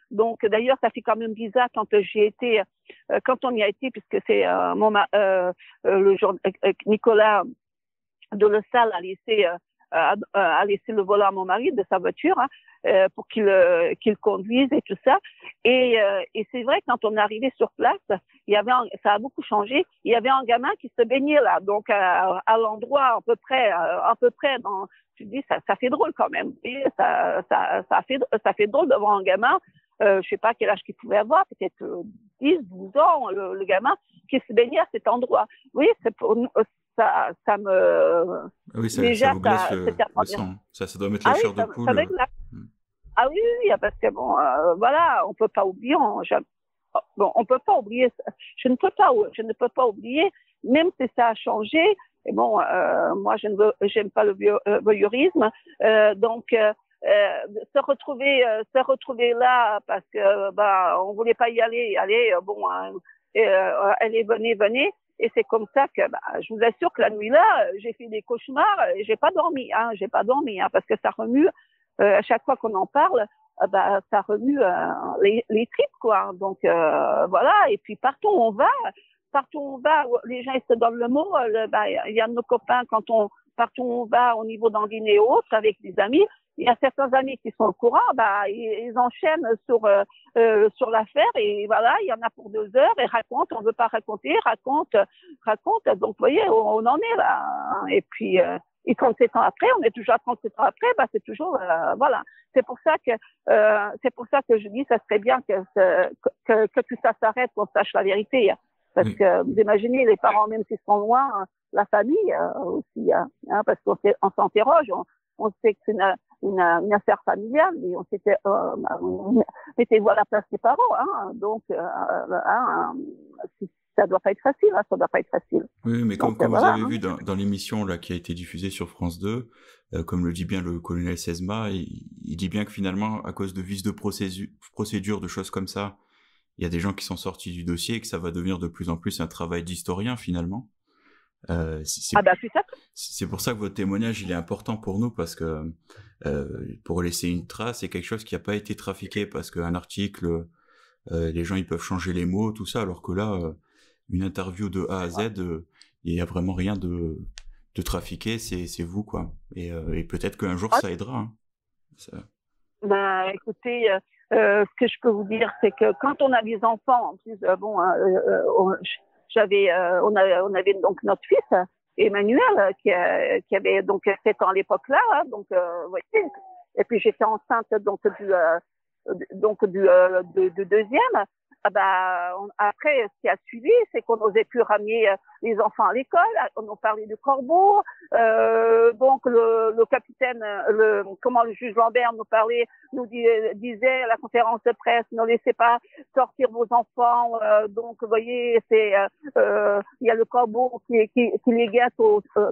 Donc, d'ailleurs, ça fait quand même bizarre quand quand on y a été, puisque c'est le jour Nicolas de Le Salle a laissé le volant à mon mari de sa voiture pour qu'il conduise et tout ça. Et c'est vrai que quand on est arrivé sur place, ça a beaucoup changé. Il y avait un gamin qui se baignait là, donc à l'endroit à peu près dans. Tu te dis ça fait drôle quand même. Et ça fait drôle de voir un gamin. Je sais pas quel âge qu'il pouvait avoir, peut-être 10, 12 ans, le gamin qui se baignait à cet endroit. Oui, c'est pour nous. Ça me. Oui, ça vous glace le sang. Ça doit mettre la chair de poule. Ah oui, parce que voilà, on peut pas oublier. On peut pas oublier. Je ne peux pas oublier, même si ça a changé. Et moi, j'aime pas le voyeurisme, donc. Se retrouver là parce que on voulait pas y aller. Allez, venez. Et c'est comme ça que, je vous assure que la nuit là, j'ai fait des cauchemars. Et j'ai pas dormi, parce que ça remue. À chaque fois qu'on en parle, ça remue les tripes, quoi. Donc voilà. Et puis partout où on va, les gens ils se donnent le mot. Il y a nos copains partout où on va au niveau d'Anguin et autres avec des amis. il y a certains amis qui sont au courant, ils enchaînent sur l'affaire et voilà, il y en a pour 2 heures et raconte, on veut pas raconter, raconte. Donc, vous voyez, on en est là. Hein. Et puis, et 37 ans après, on est toujours à 37 ans après, c'est toujours, voilà. C'est pour ça que je dis, ça serait bien que tout ça s'arrête, qu'on sache la vérité. Parce que vous imaginez, les parents, même s'ils sont loin, la famille aussi, hein, parce qu'on s'interroge, on sait que c'est une affaire familiale, mais on s'était, mettez-vous à la place des parents, hein, donc, ça doit pas être facile, hein, ça doit pas être facile. Oui, mais comme vous avez vu dans l'émission là qui a été diffusée sur France 2, comme le dit bien le colonel Sesma, il dit bien que finalement, à cause de vices de procédure, de choses comme ça, il y a des gens qui sont sortis du dossier et que ça va devenir de plus en plus un travail d'historien finalement. C'est pour ça que votre témoignage il est important pour nous parce que pour laisser une trace, c'est quelque chose qui n'a pas été trafiqué parce qu'un article, les gens ils peuvent changer les mots, tout ça, alors que là, une interview de A à Z, il n'y a vraiment rien de trafiqué, c'est vous quoi. Et peut-être qu'un jour ça aidera. Hein. Ça... Écoutez, ce que je peux vous dire, c'est que quand on a des enfants, en plus, on avait donc notre fils Emmanuel qui avait donc 7 ans à l'époque là, hein, donc voyez. Et puis j'étais enceinte donc du deuxième. Après, ce qui a suivi, c'est qu'on n'osait plus ramener les enfants à l'école. On nous parlait de corbeaux. Donc le capitaine, le juge Lambert nous disait à la conférence de presse, ne laissez pas sortir vos enfants. Donc, vous voyez, il y a le corbeau qui les guette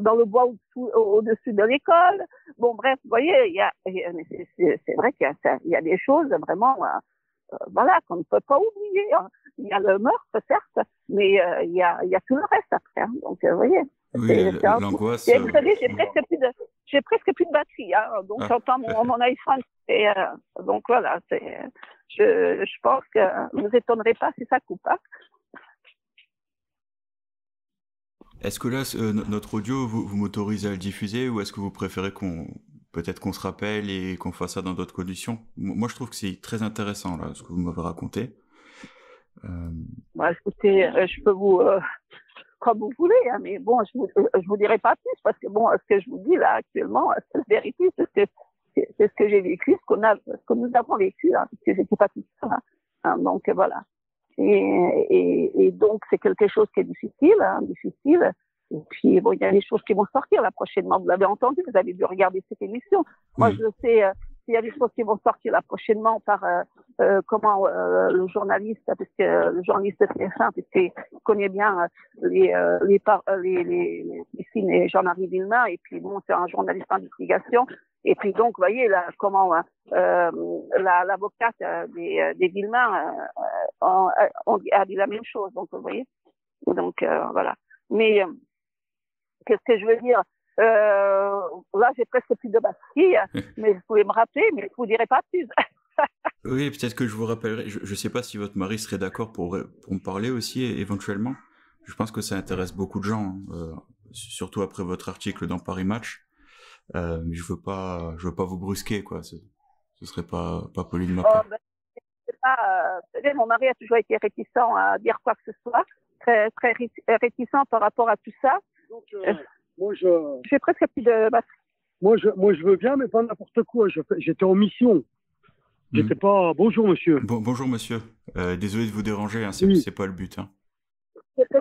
dans le bois au-dessus de l'école. Bon, bref, vous voyez, c'est vrai qu'il y a des choses vraiment. Voilà, qu'on ne peut pas oublier. Hein. Il y a le meurtre, certes, mais il y a tout le reste après. Hein. Donc, vous voyez. Oui, l'angoisse. Vous savez, j'ai presque plus de batterie. Hein. Donc, j'entends mon iPhone. Et, donc, voilà. Je pense que vous ne vous étonnerez pas si ça coupe. Hein. Est-ce que là, notre audio, vous m'autorisez à le diffuser ou est-ce que vous préférez peut-être qu'on se rappelle et qu'on fasse ça dans d'autres conditions? Moi, je trouve que c'est très intéressant, là, ce que vous m'avez raconté. Écoutez, je peux vous... comme vous voulez, hein, mais bon, je vous dirai pas plus, parce que bon, ce que je vous dis là, actuellement, c'est la vérité, c'est ce que j'ai vécu, ce que nous avons vécu, hein, parce que j'étais pas toute seule, hein, donc voilà. Et donc, c'est quelque chose qui est difficile, hein, difficile. Et puis, bon, il y a des choses qui vont sortir là prochainement. Vous l'avez entendu, vous avez dû regarder cette émission. Moi, je sais, il y a des choses qui vont sortir là prochainement par le journaliste, parce que le journaliste de TF1, puisqu'il connaît bien les Jean-Marie Villemain, et puis bon, c'est un journaliste d'investigation. Et puis donc, vous voyez là comment l'avocate des Villemain a dit la même chose. Donc, vous voyez. Donc voilà. Mais qu'est-ce que je veux dire? Là, j'ai presque plus de batterie, mais vous pouvez me rappeler, mais je vous dirai pas plus. Oui, peut-être que je vous rappellerai. Je sais pas si votre mari serait d'accord pour me parler aussi, éventuellement. Je pense que ça intéresse beaucoup de gens, surtout après votre article dans Paris Match. Mais je veux pas vous brusquer, quoi. Ce serait pas poli de ma part. Mon mari a toujours été réticent à dire quoi que ce soit, très, très réticent par rapport à tout ça. Donc, moi, j'ai presque plus de batterie. Moi, je veux bien, mais pas n'importe quoi. J'étais en mission. J'étais pas. Bonjour, monsieur. Bonjour, monsieur. Désolé de vous déranger. Hein, c'est pas le but. Hein.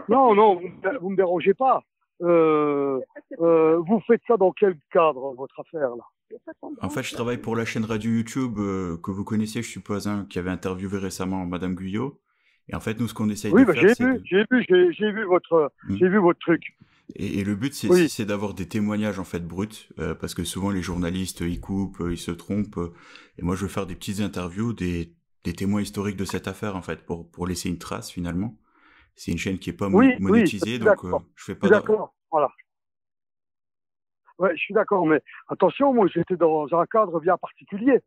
Non, vous me dérangez pas. Vous faites ça dans quel cadre, votre affaire là? En fait, je travaille pour la chaîne radio YouTube que vous connaissez, je suppose, hein, qui avait interviewé récemment Madame Guyot. Et en fait, nous, ce qu'on essaye de faire, j'ai vu votre truc. Et le but, c'est d'avoir des témoignages en fait bruts, parce que souvent les journalistes ils coupent, ils se trompent. Et moi, je veux faire des petites interviews, des témoins historiques de cette affaire en fait, pour laisser une trace finalement. C'est une chaîne qui est pas monétisée, donc je fais pas. D'accord, voilà. Ouais, je suis d'accord, mais attention, moi j'étais dans un cadre bien particulier.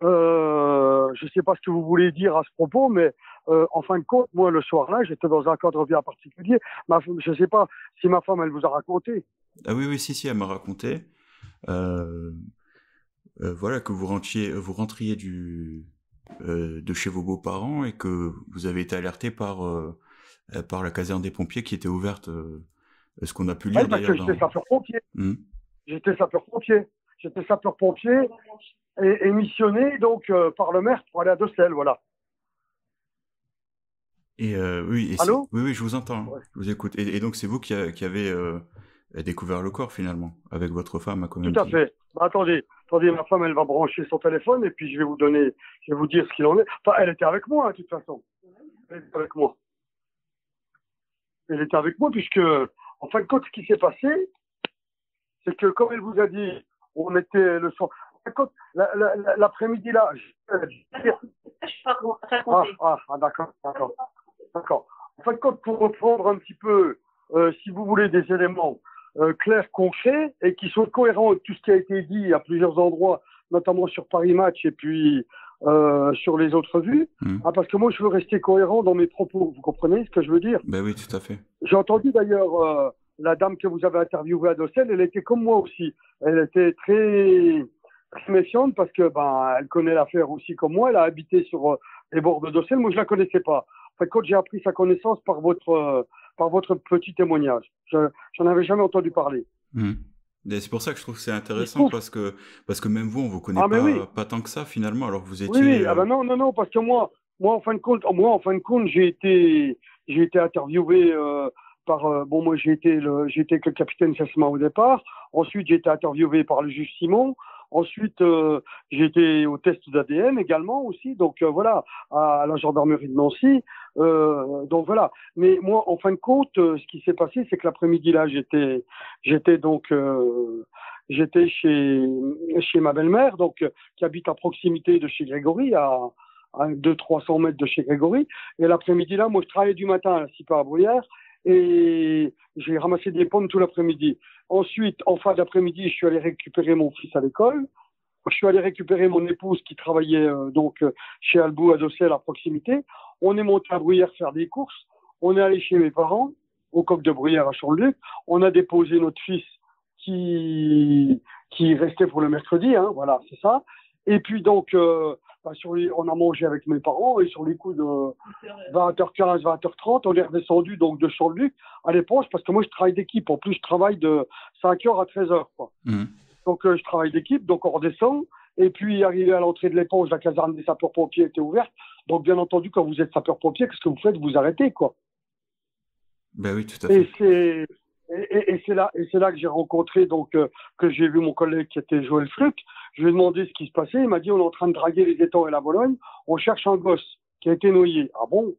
Je sais pas ce que vous voulez dire à ce propos, mais en fin de compte, moi le soir-là, j'étais dans un cadre bien particulier. Je sais pas si ma femme, elle vous a raconté. Ah oui, si, elle m'a raconté. voilà, que vous rentriez de chez vos beaux-parents et que vous avez été alerté par la caserne des pompiers qui était ouverte, ce qu'on a pu Oui, lire parce que d'ailleurs j'étais dans. sapeur-pompier. Hmm. J'étais sapeur-pompier. J'étais sapeur-pompier et missionné donc par le maire pour aller à Docelles, voilà. Et oui, Allô? oui, oui, je vous entends, hein, Ouais. je vous écoute. Et donc c'est vous qui avez découvert le corps finalement, avec votre femme, a quand Tout même à dit. fait. Bah, attendez, ma femme, elle va brancher son téléphone et puis je vais vous dire ce qu'il en est. Enfin, elle était avec moi, hein, de toute façon. Elle était avec moi. Elle était avec moi puisque, en fin de compte, ce qui s'est passé, c'est que, comme elle vous a dit, on était le soir. En fin de compte, l'après-midi là, d'accord. En fin de compte, pour reprendre un petit peu, si vous voulez, des éléments clairs, concrets et qui sont cohérents avec tout ce qui a été dit à plusieurs endroits, notamment sur Paris Match et puis sur les autres vues, parce que moi, je veux rester cohérent dans mes propos. Vous comprenez ce que je veux dire? Ben oui, tout à fait. J'ai entendu d'ailleurs la dame que vous avez interviewée à Docelles, elle était comme moi aussi. Elle était très, très méfiante parce que elle connaît l'affaire aussi comme moi. Elle a habité sur les bords de Docelles. Moi, je la connaissais pas. En fait, quand j'ai appris sa connaissance par votre petit témoignage, j'en avais jamais entendu parler. Et c'est pour ça que je trouve que c'est Il se intéressant trouve. parce que même vous, on vous connaît Mais oui. pas tant que ça finalement. Alors que vous Oui, étiez. oui. Ah ben non, parce que moi, en fin de compte, j'ai été interviewé moi, j'ai été que le capitaine Sassma au départ. Ensuite, j'ai été interviewé par le juge Simon. Ensuite, j'ai été au test d'ADN également aussi. Donc voilà, à la gendarmerie de Nancy. Donc voilà. Mais moi, en fin de compte, ce qui s'est passé, c'est que l'après-midi là, j'étais chez ma belle-mère, donc qui habite à proximité de chez Grégory, à 200-300 mètres de chez Grégory. Et l'après-midi là, moi, je travaillais du matin à la CIPA à Bruyères et j'ai ramassé des pommes tout l'après-midi. Ensuite, en fin d'après-midi, je suis allé récupérer mon fils à l'école. Je suis allé récupérer mon épouse qui travaillait chez Albou à Docelles à proximité. On est monté à Bruyères faire des courses. On est allé chez mes parents au coq de Bruyères à Chanteluc. On a déposé notre fils qui restait pour le mercredi, hein, voilà, c'est ça. Et puis donc, on a mangé avec mes parents et sur les coups de 20h15, 20h30, on est redescendu donc de Chanteluc à l'éponge parce que moi je travaille d'équipe. En plus, je travaille de 5h à 13h, quoi. Donc je travaille d'équipe, donc on redescend. Et puis arrivé à l'entrée de l'éponge, la caserne des sapeurs-pompiers était ouverte. Donc bien entendu, quand vous êtes sapeur-pompier, qu'est-ce que vous faites? Vous arrêtez, quoi. Ben oui, tout à fait. Et c'est là que j'ai rencontré, donc, que j'ai vu mon collègue qui était Joël Fluc. Je lui ai demandé ce qui se passait. Il m'a dit, on est en train de draguer les étangs et la Bologne. On cherche un gosse qui a été noyé. Ah bon?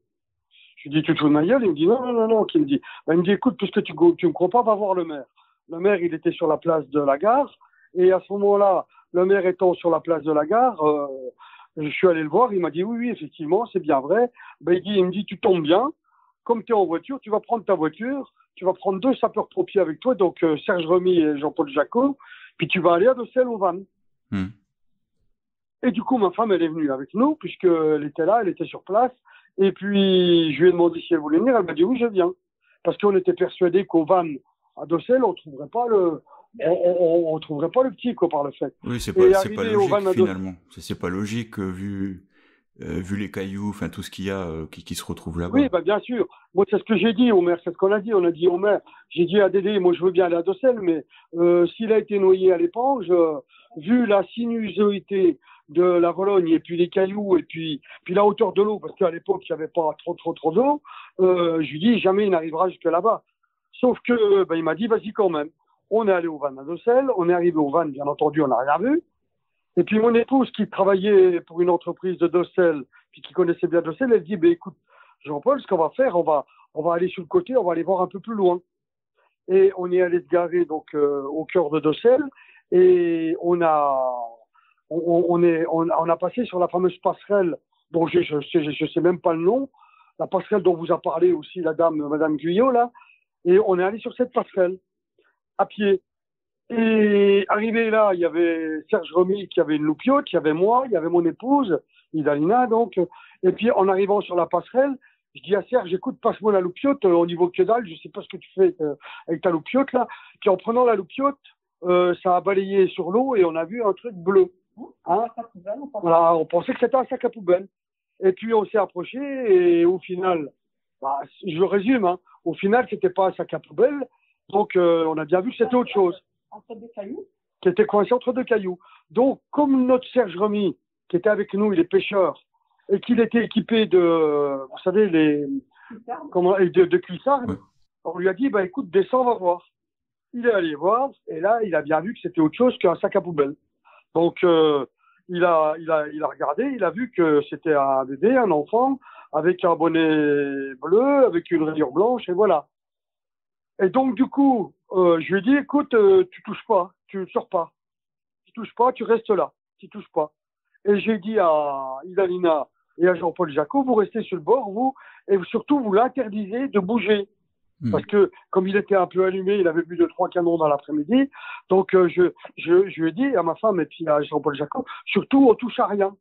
Je lui dis, tu te fous de ma gueule? Il me dit, non. Il me dit, écoute, puisque tu me crois pas, va voir le maire. Le maire, il était sur la place de la gare. Et à ce moment-là, le maire étant sur la place de la gare, je suis allé le voir. Il m'a dit, oui, effectivement, c'est bien vrai. Il me dit, tu tombes bien. Comme tu es en voiture, tu vas prendre ta voiture, tu vas prendre 2 sapeurs-pompiers avec toi, donc Serge Remy et Jean-Paul Jacot, puis tu vas aller à Docelles au Van. Et du coup, ma femme, elle est venue avec nous, puisqu'elle était là, elle était sur place. Et puis, je lui ai demandé si elle voulait venir, elle m'a dit oui, je viens. Parce qu'on était persuadés qu'au Van, à Docelles, on trouverait pas le petit, quoi, par le fait. Oui, c'est pas logique finalement. C'est pas logique vu les cailloux, enfin tout ce qu'il y a qui se retrouve là-bas. Oui, bien sûr. Moi, c'est ce que j'ai dit au maire, c'est ce qu'on a dit. On a dit au maire, j'ai dit à Dédé, moi je veux bien aller à Docelles, mais s'il a été noyé à l'éponge, vu la sinuosité de la Vologne et puis les cailloux et puis la hauteur de l'eau, parce qu'à l'époque il n'y avait pas trop d'eau, je lui dis jamais il n'arrivera jusque là-bas. Sauf que il m'a dit vas-y quand même. On est allé au Van à Docelles, on est arrivé au Van, bien entendu, on n'a rien vu. Et puis mon épouse qui travaillait pour une entreprise de Docelles, puis qui connaissait bien Docelles, elle dit écoute Jean-Paul, ce qu'on va faire, on va aller sur le côté, on va aller voir un peu plus loin. Et on est allé se garer donc au cœur de Docelles et on a passé sur la fameuse passerelle dont je sais même pas le nom, la passerelle dont vous a parlé aussi la dame, Madame Guyot là, et on est allé sur cette passerelle à pied. Et arrivé là, il y avait Serge Remy qui avait une loupiote, il y avait moi, il y avait mon épouse, Idalina donc. Et puis en arrivant sur la passerelle, je dis à Serge, écoute, passe-moi la loupiote au niveau que dalle, je sais pas ce que tu fais avec ta loupiote là. Puis en prenant la loupiote, ça a balayé sur l'eau et on a vu un truc bleu. Hein? Voilà, on pensait que c'était un sac à poubelle. Et puis on s'est approché et au final, bah, je résume, hein, au final c'était pas un sac à poubelle, donc on a bien vu que c'était autre chose. Entre deux cailloux. Qui était coincé entre deux cailloux. Donc comme notre Serge Remy, qui était avec nous, il est pêcheur, et qu'il était équipé de, vous savez, de cuissardes, on lui a dit, bah écoute, descends, on va voir. Il est allé voir, et là, il a bien vu que c'était autre chose qu'un sac à poubelle. Donc, il a regardé, il a vu que c'était un bébé, un enfant, avec un bonnet bleu, avec une rayure blanche, et voilà. Et donc, du coup, je lui ai dit, écoute, tu touches pas, tu sors pas. Tu touches pas, tu restes là. Tu touches pas. Et j'ai dit à Idalina et à Jean-Paul Jacot, vous restez sur le bord, vous, et surtout, vous l'interdisez de bouger. Parce que, comme il était un peu allumé, il avait bu 2-3 canons dans l'après-midi. Donc, je lui ai dit à ma femme et puis à Jean-Paul Jacot, surtout, on touche à rien.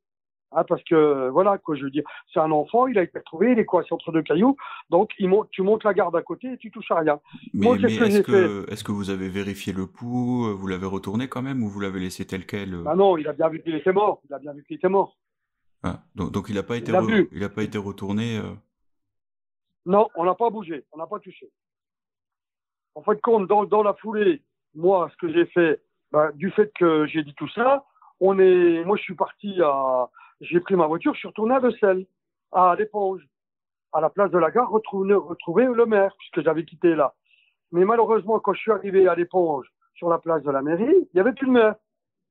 Hein, parce que, voilà, quoi, je veux dire, c'est un enfant, il a été retrouvé, il est coincé entre deux cailloux. Donc, tu montes la garde à côté et tu touches à rien. Mais est-ce que vous avez vérifié le pouls, vous l'avez retourné quand même, ou vous l'avez laissé tel quel? Ah non, il a bien vu qu'il était mort. Il a bien vu qu'il était mort. Ah, donc il n'a pas été, il a pas été retourné. Non, on n'a pas bougé, on n'a pas touché. En fait, compte, dans la foulée, moi, ce que j'ai fait, du fait que j'ai dit tout ça, moi, je suis parti j'ai pris ma voiture, je suis retourné à Decelles, à l'Éponge, à la place de la gare, retrouver le maire, puisque j'avais quitté là. Mais malheureusement, quand je suis arrivé à l'Éponge, sur la place de la mairie, il n'y avait plus de maire.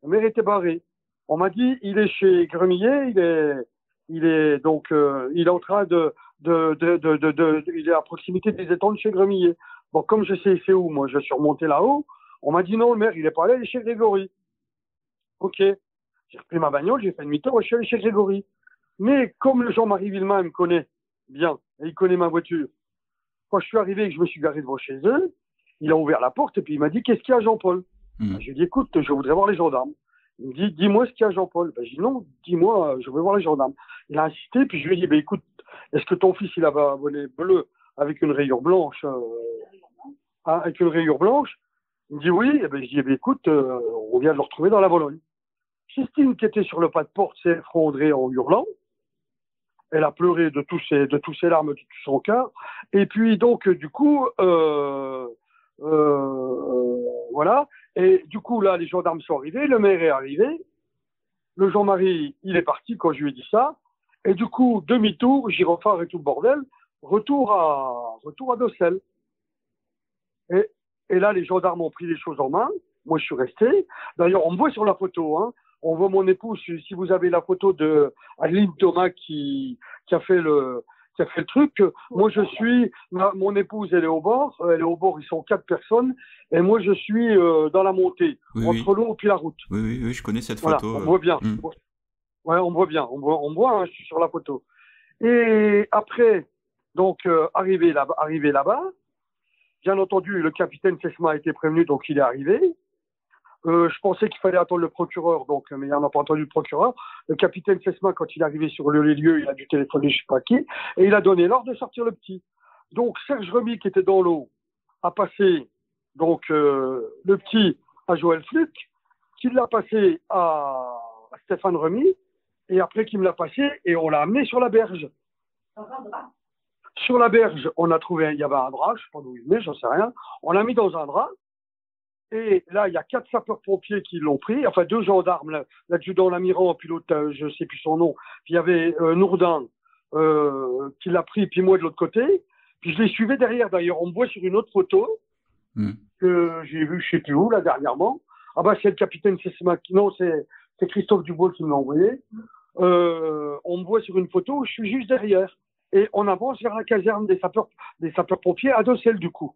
Le maire était barré. On m'a dit, il est chez Gremillet, il est donc, il est en train il est à proximité des étangs de chez Gremillet. Bon, comme je sais c'est où, moi, je suis remonté là-haut. On m'a dit non, le maire, il est pas allé, il est chez Grégory. Ok. J'ai repris ma bagnole, j'ai fait demi-tour et je suis allé chez Grégory. Mais comme le Jean-Marie Villemain me connaît bien, et il connaît ma voiture, quand je suis arrivé et que je me suis garé devant chez eux, il a ouvert la porte et puis il m'a dit, qu'est-ce qu'il y a, Jean-Paul? Je lui ai dit, écoute, je voudrais voir les gendarmes. Il me dit, dis-moi ce qu'il y a, Jean-Paul. Je dis, non, dis-moi, je veux voir les gendarmes. Il a insisté, puis je lui ai dit, écoute, est-ce que ton fils, il avait un bonnet bleu avec une rayure blanche, avec une rayure blanche? Il me dit oui. Et je dis, écoute, on vient de le retrouver dans la Vologne. Christine, qui était sur le pas de porte, s'est effondrée en hurlant. Elle a pleuré de tous ses larmes, de tout son cœur. Et puis, donc, du coup, voilà. Et du coup, là, les gendarmes sont arrivés, le maire est arrivé. Le Jean-Marie, il est parti quand je lui ai dit ça. Et du coup, demi-tour, gyrophare et tout le bordel, retour à Docelles. Et là, les gendarmes ont pris les choses en main. Moi, je suis resté. D'ailleurs, on me voit sur la photo, hein. On voit mon épouse, si vous avez la photo de Aline Thomas qui a fait le truc. Moi, mon épouse, elle est au bord, ils sont 4 personnes, et moi, je suis dans la montée, entre l'eau et puis la route. Oui, je connais cette voilà, photo. on me voit bien. Ouais, on me voit bien, on me voit, hein, je suis sur la photo. Et après, donc, arrivé là-bas, bien entendu, le capitaine Sesma a été prévenu, donc il est arrivé. Je pensais qu'il fallait attendre le procureur, donc, mais on n'a pas entendu le procureur. Le capitaine Sesma, quand il est arrivé sur les lieux, il a dû téléphoner, je sais pas qui, et il a donné l'ordre de sortir le petit. Donc, Serge Remy, qui était dans l'eau, a passé, donc, le petit à Joël Fluck, qui l'a passé à Stéphane Remy, et après qui me l'a passé, et on l'a amené sur la berge. Sur la berge, on a trouvé, il y avait un drap, je sais pas d'où il venait, j'en sais rien. On l'a mis dans un drap. Et là, il y a 4 sapeurs-pompiers qui l'ont pris, enfin 2 gendarmes, l'adjudant Lamiran, puis l'autre, je sais plus son nom. Puis il y avait Nourdin qui l'a pris, puis moi de l'autre côté. Puis je les suivais derrière, d'ailleurs. On me voit sur une autre photo que j'ai vue, je sais plus où, là, dernièrement. Ah bah c'est le capitaine Sesma, non, c'est Christophe Dubois qui me l'a envoyé. On me voit sur une photo, je suis juste derrière. Et on avance vers la caserne des sapeurs-pompiers à Docelles, du coup.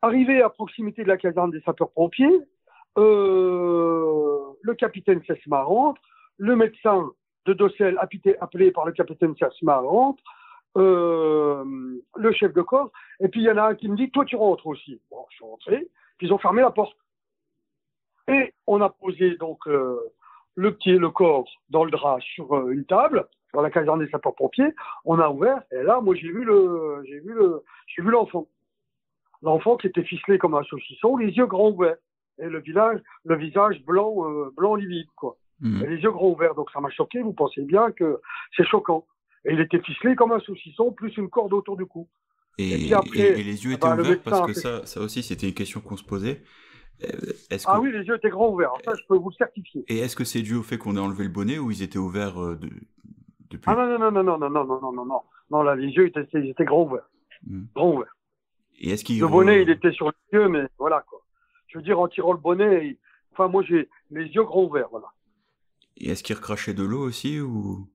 Arrivé à proximité de la caserne des sapeurs-pompiers, le capitaine Sesma rentre, le médecin de Docelles, appelé par le capitaine Sesma, rentre, le chef de corps, et puis il y en a un qui me dit, toi tu rentres aussi. Bon, je suis rentré, puis ils ont fermé la porte. Et on a posé donc le corps dans le drap sur une table, dans la caserne des sapeurs-pompiers, on a ouvert, et là, moi j'ai vu l'enfant. L'enfant qui était ficelé comme un saucisson, les yeux grands ouverts, et le visage blanc livide, quoi. Et les yeux grands ouverts. Donc ça m'a choqué, vous pensez bien que c'est choquant. Et il était ficelé comme un saucisson, plus une corde autour du cou. Et puis après, les yeux étaient ouverts parce que ça aussi, c'était une question qu'on se posait. Oui, les yeux étaient grands ouverts. Ça, je peux vous le certifier. Et est-ce que c'est dû au fait qu'on ait enlevé le bonnet ou ils étaient ouverts depuis? Ah non. Non, là, les yeux étaient grands ouverts. Grands ouverts. Et est-ce qu'il le bonnet, il était sur les yeux, mais voilà, quoi. Je veux dire, en tirant le bonnet, enfin, moi, j'ai les yeux grands ouverts, voilà. Et est-ce qu'il recrachait de l'eau aussi ou?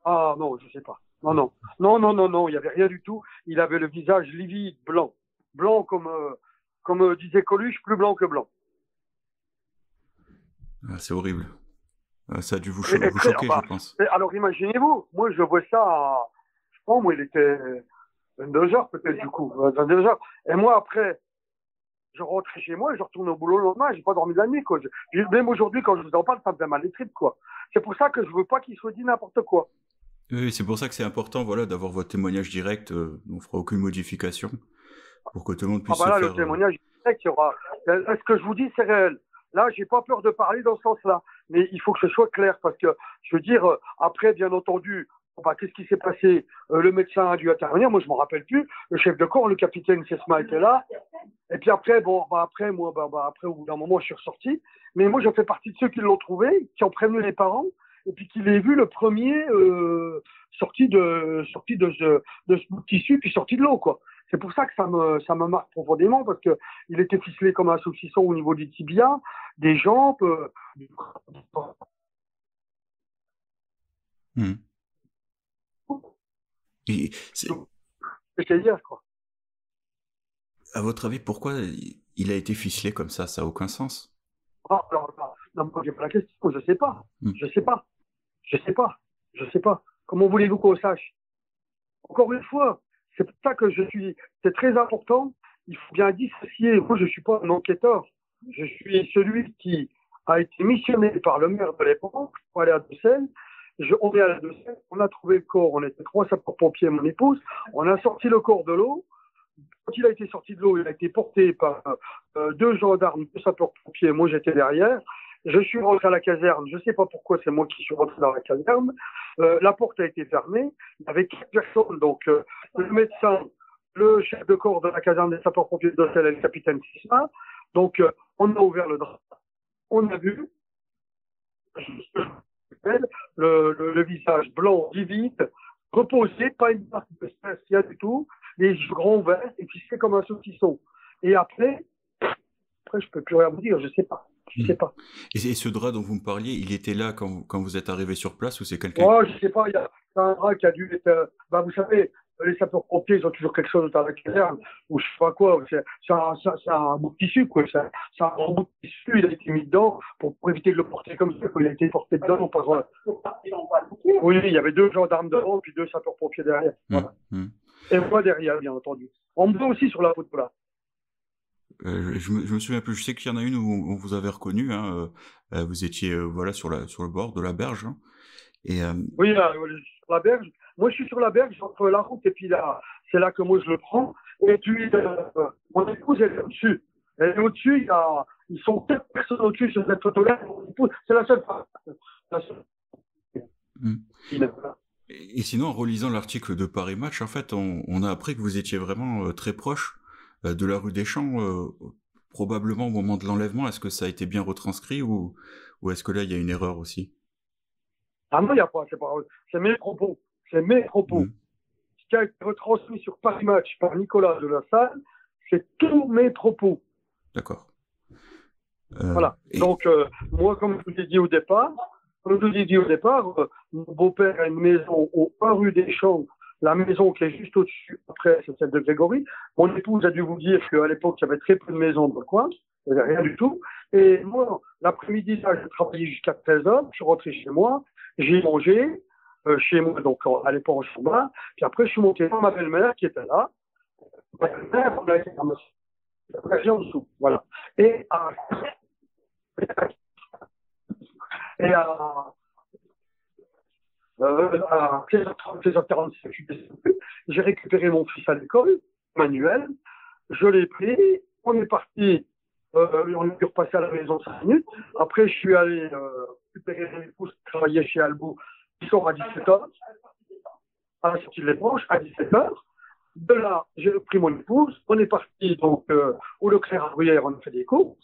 Ah non, je sais pas. Non, il n'y avait rien du tout. Il avait le visage livide, blanc. Blanc comme disait Coluche, plus blanc que blanc. Ah, c'est horrible. Ça a dû vous choquer, je pense. Alors imaginez-vous, moi je vois ça je pense, moi il était 22h peut-être du coup, 22h. Et moi après, je rentrais chez moi et je retournais au boulot le lendemain, j'ai pas dormi de la nuit, quoi. Même aujourd'hui, quand je vous en parle, ça me fait mal les tripes, quoi. C'est pour ça que je veux pas qu'il soit dit n'importe quoi. Oui, c'est pour ça que c'est important, voilà, d'avoir votre témoignage direct. On fera aucune modification pour que tout le monde puisse se faire... le témoignage direct, il y aura... Ce que je vous dis, c'est réel. Là, j'ai pas peur de parler dans ce sens-là. Mais il faut que ce soit clair parce que, je veux dire, après, bien entendu, qu'est-ce qui s'est passé? Le médecin a dû intervenir. Moi, je m'en rappelle plus. Le chef de corps, le capitaine Sesma était là. Et puis après, après, au bout d'un moment, je suis ressorti. Mais moi, je fais partie de ceux qui l'ont trouvé, qui ont prévenu les parents, et puis qui l'ai vu le premier sorti de ce bout de tissu, puis sorti de l'eau, quoi. C'est pour ça que ça me marque profondément, parce que il était ficelé comme un saucisson au niveau du tibia, des jambes. C'est dire, quoi. À votre avis, pourquoi il a été ficelé comme ça? Ça n'a aucun sens. Non, j'ai pas la question, je sais pas. Je sais pas. Comment voulez-vous qu'on sache? Encore une fois, c'est pour ça que c'est très important. Il faut bien dissocier. Moi, je suis pas un enquêteur. Je suis celui qui a été missionné par le maire de l'époque pour aller à Decelles. On est à la Decelles, on a trouvé le corps. On était 3 sapeurs-pompiers, mon épouse. On a sorti le corps de l'eau. Quand il a été sorti de l'eau, il a été porté par 2 gendarmes, 2 sapeurs-pompiers. Moi, j'étais derrière. Je suis rentré à la caserne. Je ne sais pas pourquoi, c'est moi qui suis rentré dans la caserne. La porte a été fermée. Il y avait 4 personnes. Donc, le médecin, le chef de corps de la caserne des sapeurs-pompiers de Docelles et le capitaine Sisma. Donc, on a ouvert le drap. On a vu le visage blanc, livide, reposé, pas une marque de stress, rien du tout. Les yeux grands ouverts et puis c'est comme un saucisson. Et après, je peux plus rien vous dire, je sais pas. Et ce drap dont vous me parliez, il était là quand vous êtes arrivé sur place ou c'est quelqu'un? Oh, je sais pas, il y a un drap qui a dû être... vous savez, les sapeurs-pompiers, ils ont toujours quelque chose dans la caserne, ou je sais pas quoi, c'est un bout de tissu, quoi. C'est un bout de tissu, il a été mis dedans pour éviter de le porter comme ça, quand il a été porté dedans. Oui, il y avait 2 gendarmes devant, puis 2 sapeurs-pompiers derrière. Voilà. Et moi derrière, bien entendu. On me voit aussi sur la photo là. Je me souviens plus. Je sais qu'il y en a une où on vous avait reconnu. Vous étiez voilà sur le bord de la berge. Hein, et oui, sur la berge. Moi, je suis sur la berge entre la route et puis là, c'est là que moi je le prends. Et puis mon épouse elle est au-dessus. Elle est au-dessus. Ils sont 4 personnes au-dessus sur cette photo-là. C'est la seule femme. Et sinon, en relisant l'article de Paris Match, en fait, on a appris que vous étiez vraiment très proche de la rue des Champs, probablement au moment de l'enlèvement. Est-ce que ça a été bien retranscrit ou est-ce que là, il y a une erreur aussi? Ah non, il n'y a pas. C'est mes propos. C'est mes propos. Ce qui a été retransmis sur Paris Match par Nicolas de la Salle, c'est tous mes propos. D'accord. Voilà. Donc, moi, comme je vous ai dit au départ, mon beau-père a une maison au 1 rue des Champs. La maison qui est juste au-dessus, après, c'est celle de Grégory. Mon épouse a dû vous dire qu'à l'époque, il y avait très peu de maisons dans le coin. Il n'y avait rien du tout. Et moi, l'après-midi, là, j'ai travaillé jusqu'à 13h. Je suis rentré chez moi. J'ai mangé chez moi, donc à l'époque en chambre. Puis après, je suis monté voir ma belle-mère qui était là. Ma belle-mère, on a été en dessous. Voilà. Et à 16h30, 16h45, je suis descendu. J'ai récupéré mon fils à l'école, Manuel. Je l'ai pris. On est parti. On a pu repasser à la maison 5 minutes. Après, je suis allé récupéré mon épouse qui travaillait chez Albo. Il sort à 17h, à la sortie de l'éponge, à 17h. De là, j'ai pris mon épouse. On est parti donc au Leclerc à Bruyères, on a fait des courses.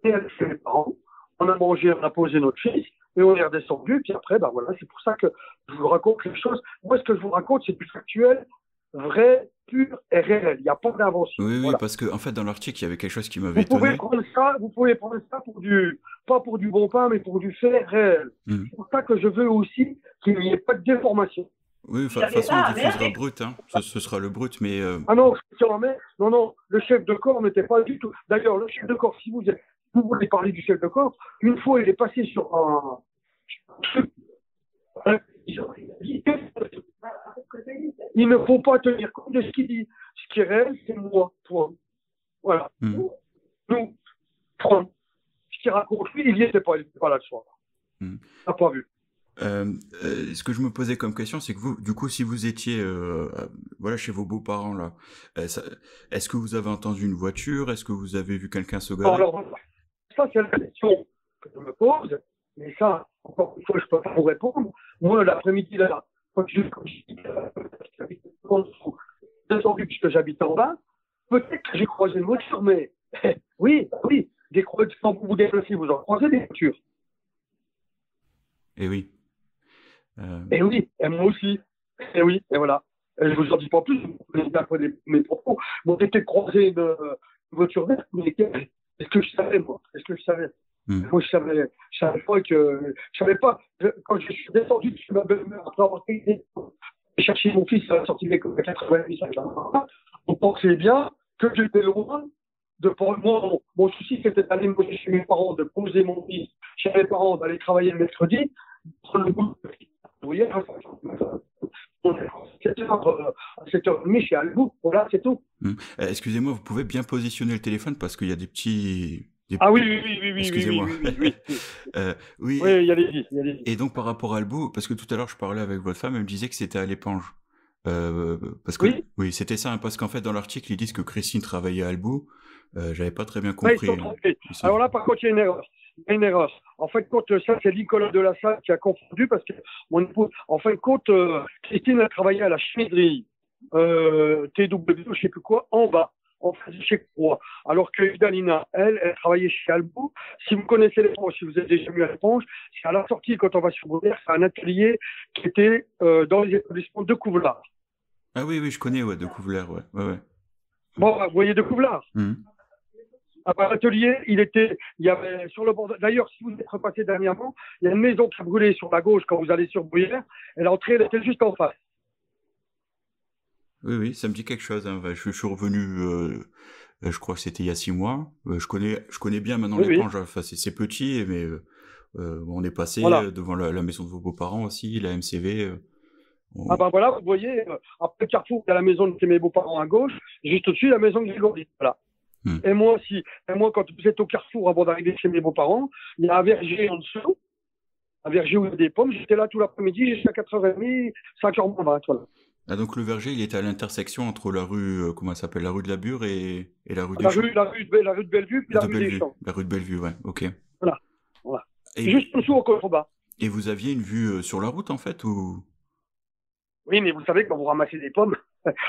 Et avec mes parents, on a mangé, on a posé notre fils. Et on est redescendu. Puis après, ben voilà, c'est pour ça que je vous raconte les choses. Moi, ce que je vous raconte, c'est plus factuel, vrai, pur et réel. Il n'y a pas d'invention. Oui, Voilà. parce que en fait, dans l'article, il y avait quelque chose qui m'avait Vous pouvez étonné. prendre ça pour pas pour du bon pain, mais pour du fait réel. C'est pour ça que je veux aussi qu'il n'y ait pas de déformation. Oui, de toute façon, on diffusera brut, hein. Ce sera le brut, mais Ah non, non, le chef de corps n'était pas du tout. D'ailleurs, le chef de corps, si vous voulez parler du chef de corps, une fois, il est passé sur un truc. Il ne faut pas tenir compte de ce qu'il dit. Ce qui est réel, c'est moi. Point. Voilà. Nous, point. Ce qu'il raconte, lui, il n'y était pas là le soir. Il n'a pas vu. Ce que je me posais comme question, c'est que vous, du coup, si vous étiez voilà, chez vos beaux-parents, là, est-ce que vous avez entendu une voiture? Est-ce que vous avez vu quelqu'un se garer? Alors, ça, c'est la question que je me pose, mais ça, encore une fois, je ne peux pas vous répondre. Moi, l'après-midi, là, quand j'habite descendu puisque j'habite en bas, peut-être que j'ai croisé une voiture, mais oui, quand vous vous déplacez, vous en croisez des voitures. Eh oui. Et oui, et moi aussi. Et oui, et voilà. Et je vous en dis pas plus, vous connaissez bien mes propos. Moi, j'ai peut-être croisé une voiture verte, mais est-ce que je savais, moi? Est-ce que je savais? Moi, je savais pas quand je suis descendu de chez ma belle-mère, après avoir été chercher mon fils à la sortie de l'école à 88, on pensait bien que j'étais loin de moi. Mon souci, c'était d'aller manger chez mes parents, de poser mon fils chez mes parents, d'aller travailler le mercredi, prendre le boulot. Vous voyez, c'était à 7h30 chez Albo. Voilà, c'est tout. Excusez-moi, vous pouvez bien positionner le téléphone parce qu'il y a des petits... Ah oui. Excusez-moi. Oui, il y a les vis. Et donc, par rapport à Albo, parce que tout à l'heure, je parlais avec votre femme, elle me disait que c'était à l'éponge. Parce que, oui, c'était ça, hein, parce qu'en fait, dans l'article, ils disent que Christine travaillait à Albo. J'avais pas très bien compris. Ils sont trompés. Alors là, par contre, il y a une erreur. En fin de compte, ça, c'est Nicolas de la Salle qui a confondu parce que mon épouse, en fin de compte, Christine a travaillé à la chimiserie TW, je sais plus quoi, en bas, en fait, chez Croix. Alors que Idalina, elle travaillait chez Albo. Si vous connaissez l'éponge, si vous êtes déjà venu à l'éponge, c'est à la sortie, quand on va sur Bruyères, c'est un atelier qui était dans les établissements de Couvlard. Ah oui, je connais, de Couvlard, ouais. Bon, vous voyez de Couvlard. À l'atelier, il y avait sur le bord. D'ailleurs, si vous êtes repassé dernièrement, il y a une maison qui a brûlé sur la gauche quand vous allez sur Bruyères. Et l'entrée, elle était juste en face. Oui, ça me dit quelque chose. Hein. Je suis revenu, je crois que c'était il y a 6 mois. Je connais bien maintenant l'éponge. Enfin, c'est petit, mais on est passé devant la maison de vos beaux-parents aussi, la MCV. Ah ben voilà, vous voyez, après le carrefour, il y a la maison de mes beaux-parents à gauche, juste au-dessus, la maison de Grégory. Voilà. Et moi, quand vous êtes au carrefour avant d'arriver chez mes beaux-parents, il y a un verger en dessous, un verger où il y a des pommes. J'étais là tout l'après-midi jusqu'à 4h30, 5h20. Voilà. Ah, donc le verger, il était à l'intersection entre la rue, comment ça s'appelle, la rue de la Bure et la rue des Champs. La rue de Bellevue, puis la rue des Champs. La rue de Bellevue, ouais, ok. Voilà. Et juste en dessous, au contrebas. Et vous aviez une vue sur la route, en fait, ou? Oui, mais vous savez, quand vous ramassez des pommes,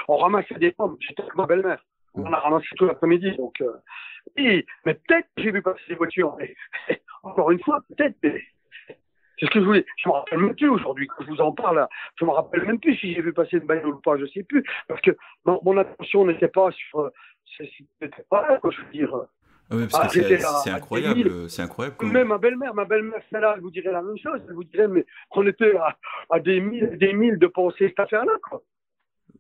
on ramassait des pommes. J'étais avec ma belle-mère. On a ramassé tout l'après-midi. Donc, oui, mais peut-être que j'ai vu passer des voitures. Mais, encore une fois, peut-être. Mais c'est ce que je voulais. Je me rappelle même plus aujourd'hui. Quand je vous en parle, je me rappelle même plus si j'ai vu passer une bagnole ou pas. Je sais plus. Parce que mon attention n'était pas sur. C'était pas là, quoi, je veux dire. Oui, parce que c'est incroyable. C'est incroyable. Même ma belle-mère, celle-là, elle vous dirait la même chose. Elle vous dirait, mais on était à des milles de penser cette affaire-là, quoi.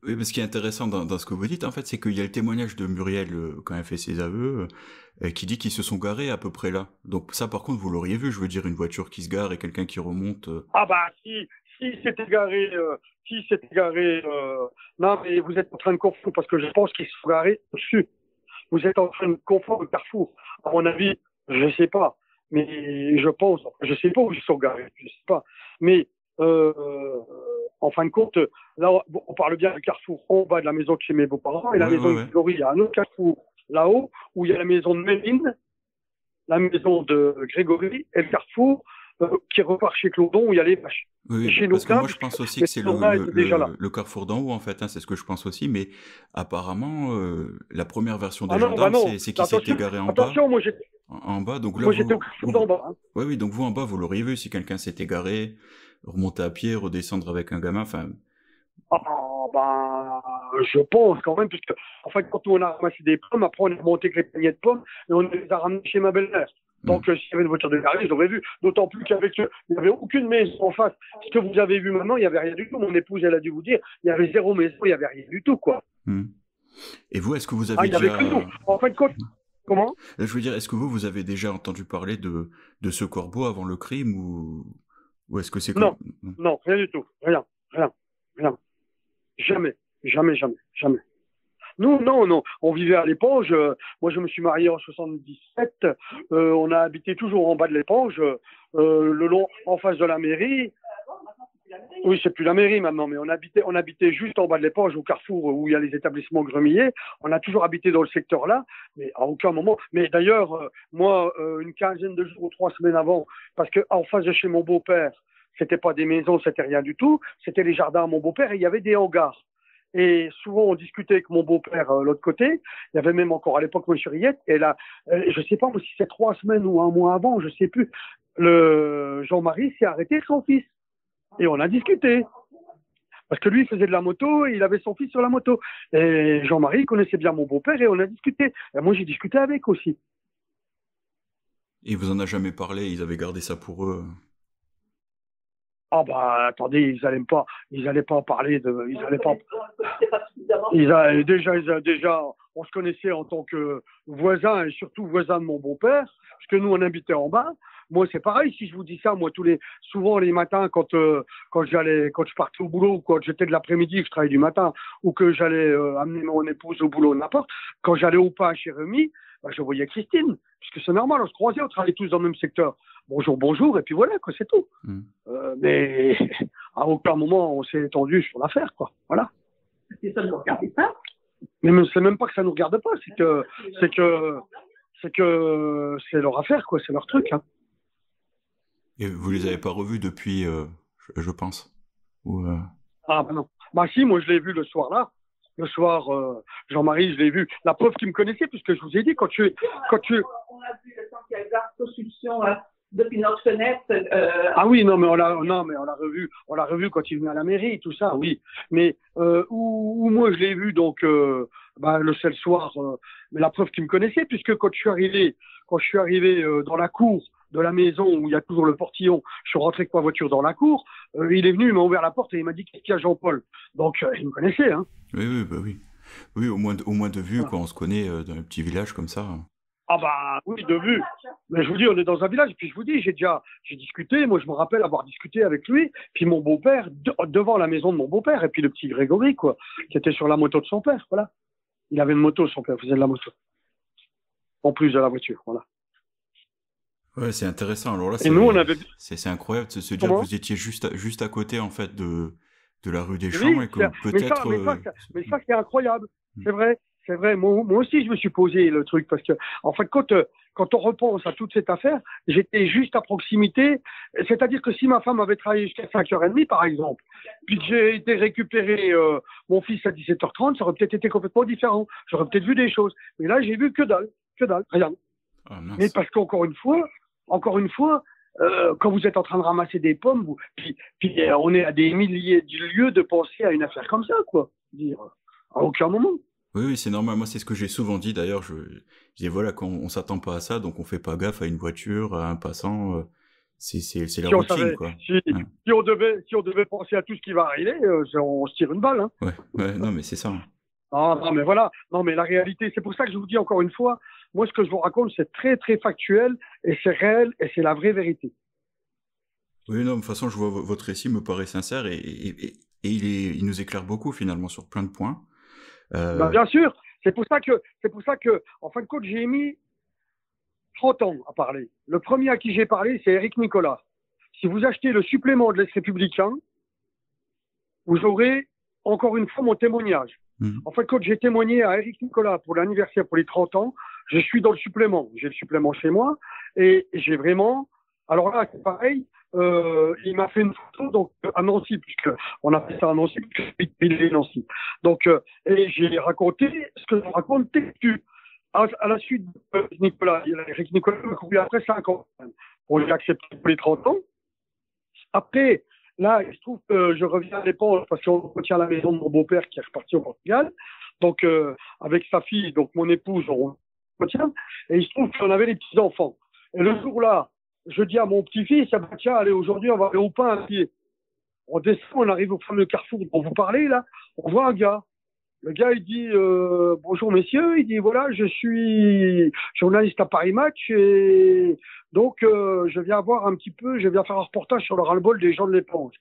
Oui, mais ce qui est intéressant dans ce que vous dites, en fait, c'est qu'il y a le témoignage de Muriel, quand elle fait ses aveux, qui dit qu'ils se sont garés à peu près là. Donc ça, par contre, vous l'auriez vu, je veux dire, une voiture qui se gare et quelqu'un qui remonte. Ah bah, si c'était garé, non, mais vous êtes en train de confondre, parce que je pense qu'ils se sont garés dessus. Vous êtes en train de confondre le carrefour. À mon avis, je sais pas. Mais je pense, je sais pas où ils sont garés, je sais pas. Mais, en fin de compte, là, on parle bien du carrefour en bas de la maison de chez mes beaux-parents et la maison de Grégory. Il y a un autre carrefour là-haut où il y a la maison de Méline, la maison de Grégory et le carrefour qui repart chez Clodon où il y a les vaches. Oui, Chez parce que Nocta, moi je pense aussi que c'est était déjà là. le carrefour d'en haut en fait, hein, c'est ce que je pense aussi, mais apparemment la première version des Ah non, bah gendarmes non. c'est qui s'est égaré en bas, Attention, en bas, donc là moi j'étais au carrefour d'en bas. Hein. ouais, oui, donc vous en bas vous l'auriez vu si quelqu'un s'est égaré, remonter à pied, redescendre avec un gamin, enfin. Ah, bah, je pense quand même, puisque en fait, quand on a ramassé des pommes, après on est remonté avec les paniers de pommes et on les a ramenés chez ma belle-mère. Donc, s'il y avait une voiture de garage, je l'aurais vu. D'autant plus qu'avec il n'y avait aucune maison en face. Ce que vous avez vu maintenant, il n'y avait rien du tout. Mon épouse, elle a dû vous dire, il y avait 0 maison, il n'y avait rien du tout, quoi. Et vous, est-ce que vous avez il y avait que nous. En fait, comment? Je veux dire, est-ce que vous avez déjà entendu parler de ce corbeau avant le crime ou est-ce que c'est comme... Non, rien du tout. Rien. Jamais. Nous, non. On vivait à l'Éponge. Moi, je me suis marié en 77. On a habité toujours en bas de l'Éponge, le long, en face de la mairie. Oui, c'est plus la mairie maintenant, mais on habitait juste en bas de l'Éponge, au carrefour où il y a les établissements Gremillet. On a toujours habité dans le secteur là, mais à aucun moment. Mais d'ailleurs, moi, une quinzaine de jours ou 3 semaines avant, parce que en face de chez mon beau-père, c'était pas des maisons, c'était rien du tout. C'était les jardins à mon beau-père et il y avait des hangars. Et souvent, on discutait avec mon beau-père l'autre côté. Il y avait même encore à l'époque M. Riette. Et là, je sais pas si c'est 3 semaines ou 1 mois avant, je sais plus. Le Jean-Marie s'est arrêté avec son fils. Et on a discuté. Parce que lui, il faisait de la moto et il avait son fils sur la moto. Et Jean-Marie connaissait bien mon beau-père et on a discuté. Et moi, j'ai discuté avec aussi. Et vous en a jamais parlé, ils avaient gardé ça pour eux? Ah bah attendez, ils allaient pas en parler déjà, on se connaissait en tant que voisins et surtout voisins de mon beau-père, parce que nous on habitait en bas. Moi c'est pareil, si je vous dis ça, moi souvent les matins quand je partais au boulot ou quand j'étais de l'après-midi, que je travaillais du matin ou que j'allais amener mon épouse au boulot n'importe, quand j'allais au pain chez Rémi, bah, je voyais Christine, puisque c'est normal, on se croisait, on travaillait tous dans le même secteur. Bonjour, et puis voilà, quoi, c'est tout. Mais à aucun moment on s'est étendu sur l'affaire, quoi. Voilà. Et ça ne nous regarde pas. Mais c'est même pas que ça nous regarde pas, c'est que c'est leur affaire, quoi, c'est leur truc. Hein. Et vous les avez pas revus depuis, je pense. Ah bah non. Bah si, moi je l'ai vu le soir là. Le soir, Jean-Marie, je l'ai vu. La preuve qu'il me connaissait, puisque je vous ai dit, quand tu... On a vu le temps qu'il y a eu la construction depuis notre fenêtre. Ah oui, non, mais on l'a revu quand il venait à la mairie, tout ça, oui. Mais où moi je l'ai vu, donc, le seul soir, mais la preuve qu'il me connaissait, puisque quand je suis arrivé dans la cour de la maison où il y a toujours le portillon, je suis rentré avec ma voiture dans la cour, il est venu, il m'a ouvert la porte et il m'a dit qu'est-ce qu'il y a Jean-Paul. Donc il me connaissait, hein. Oui, bah oui. Oui, au moins de vue, voilà. Quoi, on se connaît dans un petit village comme ça. Ah bah oui, de vue. Mais je vous dis, on est dans un village, puis je vous dis, j'ai discuté, moi je me rappelle avoir discuté avec lui, puis mon beau-père, devant la maison de mon beau-père, et puis le petit Grégory, quoi, qui était sur la moto de son père, voilà. Il avait une moto, son père faisait de la moto. En plus de la voiture, voilà. Ouais, c'est intéressant. Alors là, c'est incroyable de se dire que vous étiez juste à côté, en fait, de la rue des Champs, et que peut-être... Mais ça, c'est incroyable. C'est vrai. Moi aussi, je me suis posé le truc, parce que, en fait, quand on repense à toute cette affaire, j'étais juste à proximité. C'est-à-dire que si ma femme avait travaillé jusqu'à 5h30, par exemple, puis que j'ai été récupérer mon fils à 17h30, ça aurait peut-être été complètement différent. J'aurais peut-être vu des choses. Mais là, j'ai vu que dalle, rien. Ah, mais parce qu'encore une fois, quand vous êtes en train de ramasser des pommes, puis on est à des milliers de lieux de penser à une affaire comme ça, quoi. Dire, à aucun moment. Oui, c'est normal. Moi, c'est ce que j'ai souvent dit. D'ailleurs, je dis voilà, on s'attend pas à ça, donc on fait pas gaffe à une voiture, à un passant. C'est la routine, quoi. Si on devait penser à tout ce qui va arriver, on se tire une balle. Hein. Ouais, non, mais c'est ça. Ah, non, mais voilà. Non, mais la réalité, c'est pour ça que je vous dis encore une fois, moi, ce que je vous raconte, c'est très, très factuel, et c'est réel, et c'est la vraie vérité. Oui, non, de toute façon, je vois votre récit me paraît sincère, et il nous éclaire beaucoup, finalement, sur plein de points. Bien sûr. C'est pour ça que, en fin de compte, j'ai mis 30 ans à parler. Le premier à qui j'ai parlé, c'est Éric Nicolas. Si vous achetez le supplément de l'Est républicain, vous aurez encore une fois mon témoignage. En fait, quand j'ai témoigné à Éric Nicolas pour l'anniversaire pour les 30 ans, je suis dans le supplément. J'ai le supplément chez moi et j'ai vraiment Alors là, c'est pareil. Il m'a fait une photo donc à Nancy, puisque on a fait ça à Nancy, puisque il est Nancy. Donc, et j'ai raconté ce que je raconte textu. À la suite de Nicolas, Eric Nicolas m'a couru après 5 ans. Bon, j'ai accepté pour les 30 ans. Après, là, il se trouve que je reviens à l'époque parce qu'on retient à la maison de mon beau-père qui est reparti au Portugal. Donc, avec sa fille, donc mon épouse, on retient. Et il se trouve qu'on avait les petits-enfants. Et le jour-là, je dis à mon petit-fils, ah ben, tiens, allez, aujourd'hui, on va aller au pain à pied. On descend, on arrive au fameux carrefour dont vous parlez, là. On voit un gars. Le gars, il dit bonjour messieurs, il dit voilà, je suis journaliste à Paris Match et donc je viens voir un petit peu, je viens faire un reportage sur le ras-le-bol des gens de l'Éponge.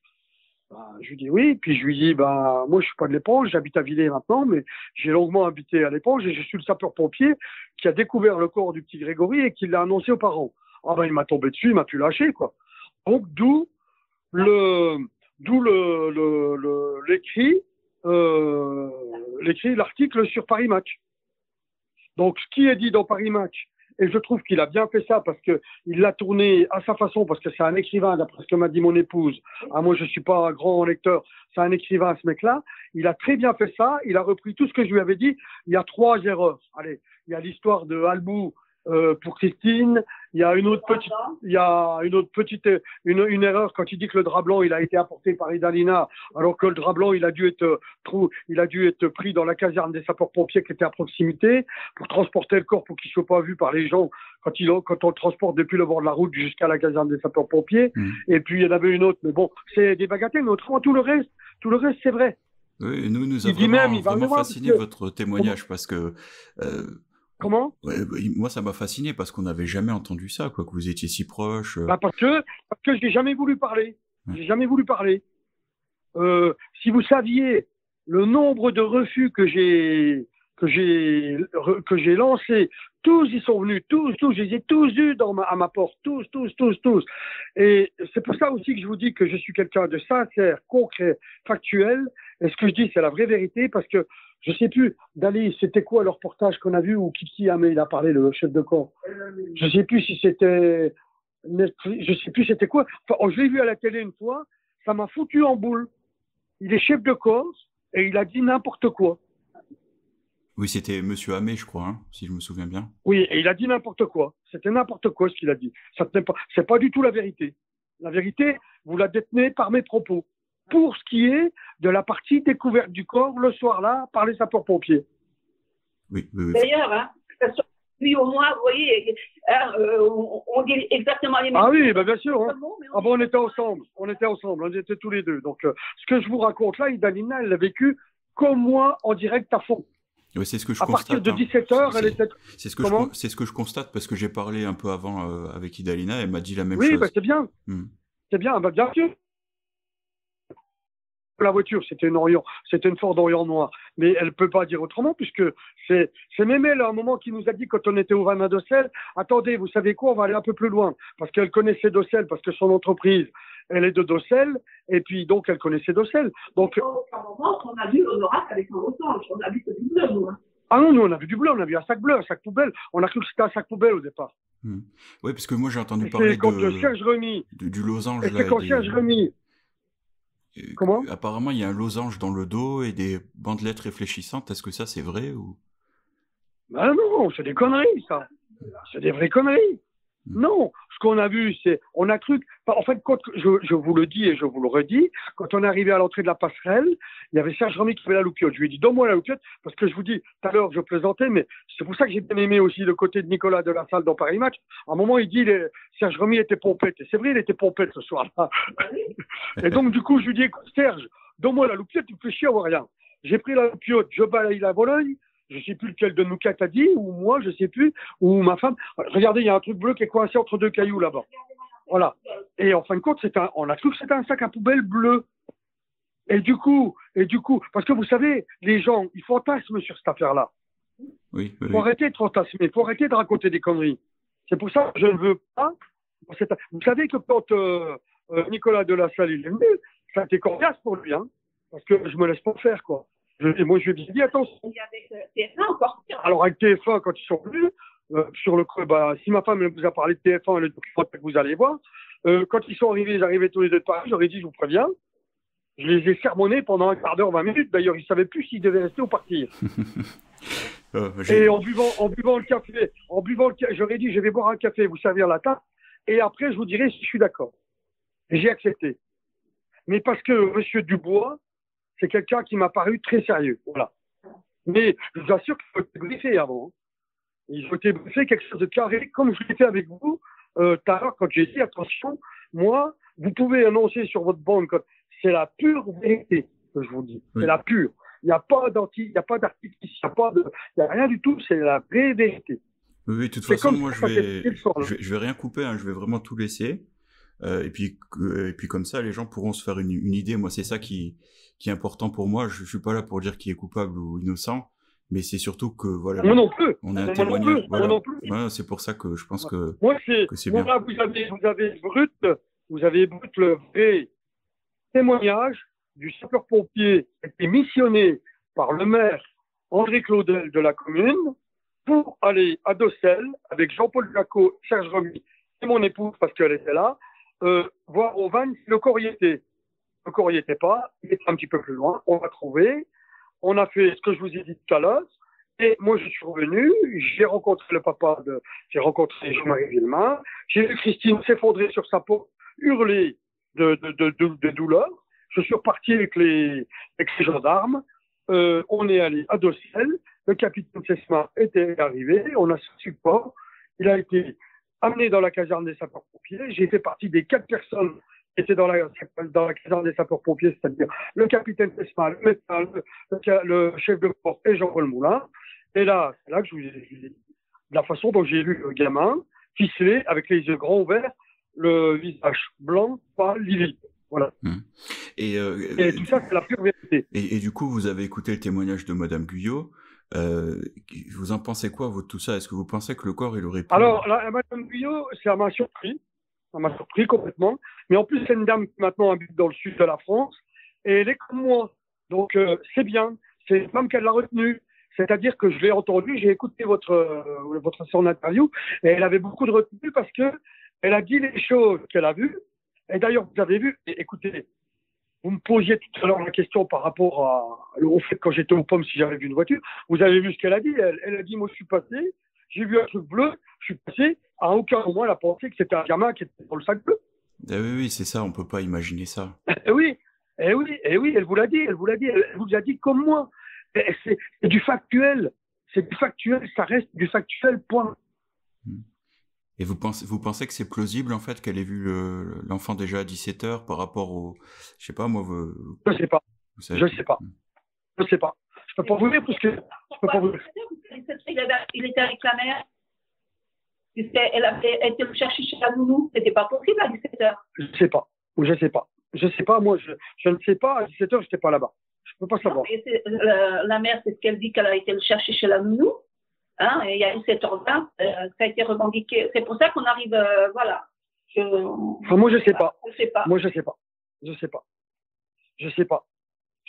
Je lui dis oui, puis je lui dis moi je suis pas de l'Éponge, j'habite à Villers maintenant, mais j'ai longuement habité à l'Éponge et je suis le sapeur-pompier qui a découvert le corps du petit Grégory et qui l'a annoncé aux parents. Ah ben il m'a tombé dessus, il m'a plus lâché quoi. Donc d'où l'écrit. L'article sur Paris Match. Donc, ce qui est dit dans Paris Match, et je trouve qu'il a bien fait ça parce que il l'a tourné à sa façon, parce que c'est un écrivain, d'après ce que m'a dit mon épouse. Moi, je suis pas un grand lecteur, c'est un écrivain, ce mec-là. Il a très bien fait ça. Il a repris tout ce que je lui avais dit. Il y a 3 erreurs. Allez, il y a l'histoire de Albou pour Christine. Il y a une autre petite erreur quand il dit que le drap blanc il a été apporté par Idalina, alors que le drap blanc il a dû être pris dans la caserne des sapeurs-pompiers qui était à proximité pour transporter le corps pour qu'il soit pas vu par les gens quand on le transporte depuis le bord de la route jusqu'à la caserne des sapeurs-pompiers. Et puis il y en avait une autre, mais bon, c'est des bagatelles, mais autrement tout le reste c'est vrai. Oui, nous a vraiment fasciné votre témoignage parce que comment? Ouais, moi, ça m'a fasciné parce qu'on n'avait jamais entendu ça, quoi, que vous étiez si proche. Parce que je n'ai jamais voulu parler. J'ai jamais voulu parler. Si vous saviez le nombre de refus que j'ai lancés, tous y sont venus, tous, je les ai tous eus à ma porte, tous. Et c'est pour ça aussi que je vous dis que je suis quelqu'un de sincère, concret, factuel. Et ce que je dis, c'est la vraie vérité parce que je sais plus, Dali, c'était quoi le reportage qu'on a vu où Kiki Amé, il a parlé, le chef de corps. Je sais plus si c'était, je sais plus c'était quoi. Enfin, je l'ai vu à la télé une fois, ça m'a foutu en boule. Il est chef de corps et il a dit n'importe quoi. Oui, c'était Monsieur Amé, je crois, hein, si je me souviens bien. Oui, et il a dit n'importe quoi. C'était n'importe quoi ce qu'il a dit. Ça tenait pas. C'est pas du tout la vérité. La vérité, vous la détenez par mes propos. Pour ce qui est de la partie découverte du corps le soir-là par les sapeurs-pompiers. Oui. D'ailleurs, hein, lui au moins, vous voyez, on dit exactement les mêmes choses. Ah oui, bien sûr. Hein. On était ensemble, on était tous les deux. Donc, ce que je vous raconte là, Idalina, elle l'a vécu comme moi en direct à fond. Oui, c'est ce que je constate. À partir de 17h, elle était... C'est ce que je constate parce que j'ai parlé un peu avant avec Idalina, elle m'a dit la même chose. Oui, c'est bien. C'est bien, bien sûr. La voiture, c'était une Ford Orient noire. Mais elle peut pas dire autrement puisque c'est même elle, à un moment, qui nous a dit quand on était au Vanna d'Ossel, attendez, vous savez quoi, on va aller un peu plus loin. Parce qu'elle connaissait d'Ossel, parce que son entreprise, elle est de Dossel, et puis donc elle connaissait Dossel. Donc, à un moment, on a vu l'Honorac avec un orange, on a vu que du bleu, nous. Ah non, nous on a vu du bleu, on a vu un sac bleu, un sac poubelle. On a cru que c'était un sac poubelle au départ. Oui, parce que moi j'ai entendu parler du losange. Et c'est quand Serge Remy. Comment ? Apparemment, il y a un losange dans le dos et des bandelettes réfléchissantes. Est-ce que ça, c'est vrai ou... Ben non, c'est des conneries, ça. C'est des vraies conneries. Non, ce qu'on a vu, on a cru, en fait, quand je vous le dis et je vous le redis, quand on est arrivé à l'entrée de la passerelle, il y avait Serge Remy qui avait la loupiote. Je lui ai dit, donne-moi la loupiote, parce que je vous dis, tout à l'heure, je plaisantais, mais c'est pour ça que j'ai bien aimé aussi le côté de Nicolas de la Salle dans Paris Match. À un moment, il dit, Serge Remy était pompette. Et c'est vrai, il était pompette ce soir-là. Et donc, du coup, je lui dis, écoute, Serge, donne-moi la loupiote, tu me fais chier à voir rien. J'ai pris la loupiote, je balaye la Bologne. Je sais plus lequel de nous quatre a dit, ou moi, je sais plus, ou ma femme. Regardez, il y a un truc bleu qui est coincé entre 2 cailloux là-bas. Voilà. Et en fin de compte, on a cru que c'était un sac à poubelle bleu. Et du coup, parce que vous savez, les gens, ils fantasment sur cette affaire-là. Oui. Faut arrêter de fantasmer, faut arrêter de raconter des conneries. C'est pour ça que je ne veux pas. Vous savez que quand Nicolas de la Salle est venu, ça a été coriace pour lui, hein, parce que je me laisse pas faire, quoi. Et moi, je lui ai dit, attention. Et avec TF1 encore pire. Alors, avec TF1, quand ils sont venus, sur le creux. Si ma femme elle vous a parlé de TF1 et le documentaire que vous allez voir, quand ils sont arrivés, ils arrivaient tous les deux de Paris, j'aurais dit, je vous préviens, je les ai sermonnés pendant un quart d'heure, 20 minutes. D'ailleurs, ils ne savaient plus s'ils devaient rester ou partir. Et en buvant le café, j'aurais dit, je vais boire un café, vous servir la table, et après, je vous dirai si je suis d'accord. Et j'ai accepté. Mais parce que Monsieur Dubois, c'est quelqu'un qui m'a paru très sérieux. Voilà. Mais je vous assure qu'il faut être briefé avant. Il faut être briefé quelque chose de carré, comme je l'ai fait avec vous tout à l'heure quand j'ai dit, attention, moi, vous pouvez annoncer sur votre bande que c'est la pure vérité que je vous dis. Oui. C'est la pure. Il n'y a pas d'artifice, il n'y a rien du tout, c'est la vraie vérité. Oui, de toute façon, moi, je vais rien couper, hein, je vais vraiment tout laisser. Et puis comme ça, les gens pourront se faire une idée. Moi, c'est ça qui est important pour moi. Je suis pas là pour dire qui est coupable ou innocent, mais c'est surtout que voilà. Moi non plus. On est un témoignage. Voilà. Moi non plus. Voilà, c'est pour ça que je pense que. Moi, c'est bien. Là, vous avez brut le vrai témoignage du sapeur-pompier qui a été missionné par le maire André Claudel de la commune pour aller à Docelles avec Jean-Paul Jacot, Serge Remy et mon épouse parce qu'elle était là. Voir au van si le corps y était. Le corps y était pas, il était un petit peu plus loin, on l'a trouvé, on a fait ce que je vous ai dit tout à l'heure, et moi je suis revenu, j'ai rencontré Jean-Marie Villemain, j'ai vu Christine s'effondrer sur sa peau, hurler de douleur, je suis reparti avec les gendarmes, on est allé à Docelles, le capitaine Sesma était arrivé, on a su pas, il a été amené dans la caserne des sapeurs-pompiers. J'ai fait partie des 4 personnes qui étaient dans la caserne des sapeurs-pompiers, c'est-à-dire le capitaine Sesma, le médecin, le chef de corps et Jean-Paul Moulin. Et là, c'est là que je vous ai dit, de la façon dont j'ai lu le gamin, ficelé, avec les yeux grands ouverts, le visage blanc, pâle, livide. Voilà. Et tout ça, c'est la pure vérité. Et du coup, vous avez écouté le témoignage de Madame Guyot. Vous en pensez quoi, vous, de tout ça? Est-ce que vous pensez que le corps, il aurait pu... Alors, Madame Guyot, ça m'a surpris. Ça m'a surpris complètement. Mais en plus, c'est une dame qui maintenant habite dans le sud de la France. Et elle est comme moi. Donc, c'est bien. C'est même qu'elle l'a retenue. C'est-à-dire que je l'ai entendue, j'ai écouté son interview. Et elle avait beaucoup de retenue parce que elle a dit les choses qu'elle a vues. Et d'ailleurs, vous avez vu, écoutez, vous me posiez tout à l'heure la question par rapport au fait que quand j'étais aux pommes, si j'avais vu une voiture. Vous avez vu ce qu'elle a dit. Elle a dit, moi, je suis passé, j'ai vu un truc bleu, je suis passé. À aucun moment, elle a pensé que c'était un gamin qui était dans le sac bleu. Oui, c'est ça, on peut pas imaginer ça. Oui, elle vous l'a dit, elle vous a dit comme moi. C'est du factuel, ça reste du factuel, point. Et vous pensez que c'est plausible, en fait, qu'elle ait vu l'enfant déjà à 17h par rapport au... Je sais pas, moi... Je sais pas. Je sais pas. Je peux pas vous dire parce que... Je peux pas vous dire. Il était avec la mère. Elle avait été le chercher chez la nounou. C'était pas possible à 17h. Je sais pas. Moi, je ne sais pas. À 17h, j'étais pas là-bas. Je peux pas savoir. La mère, c'est ce qu'elle dit, qu'elle a été le chercher chez la nounou. Hein, et il y a eu cette ordre-là, ça a été revendiqué. C'est pour ça qu'on arrive, voilà. Moi, je sais pas. Moi, je sais pas. Je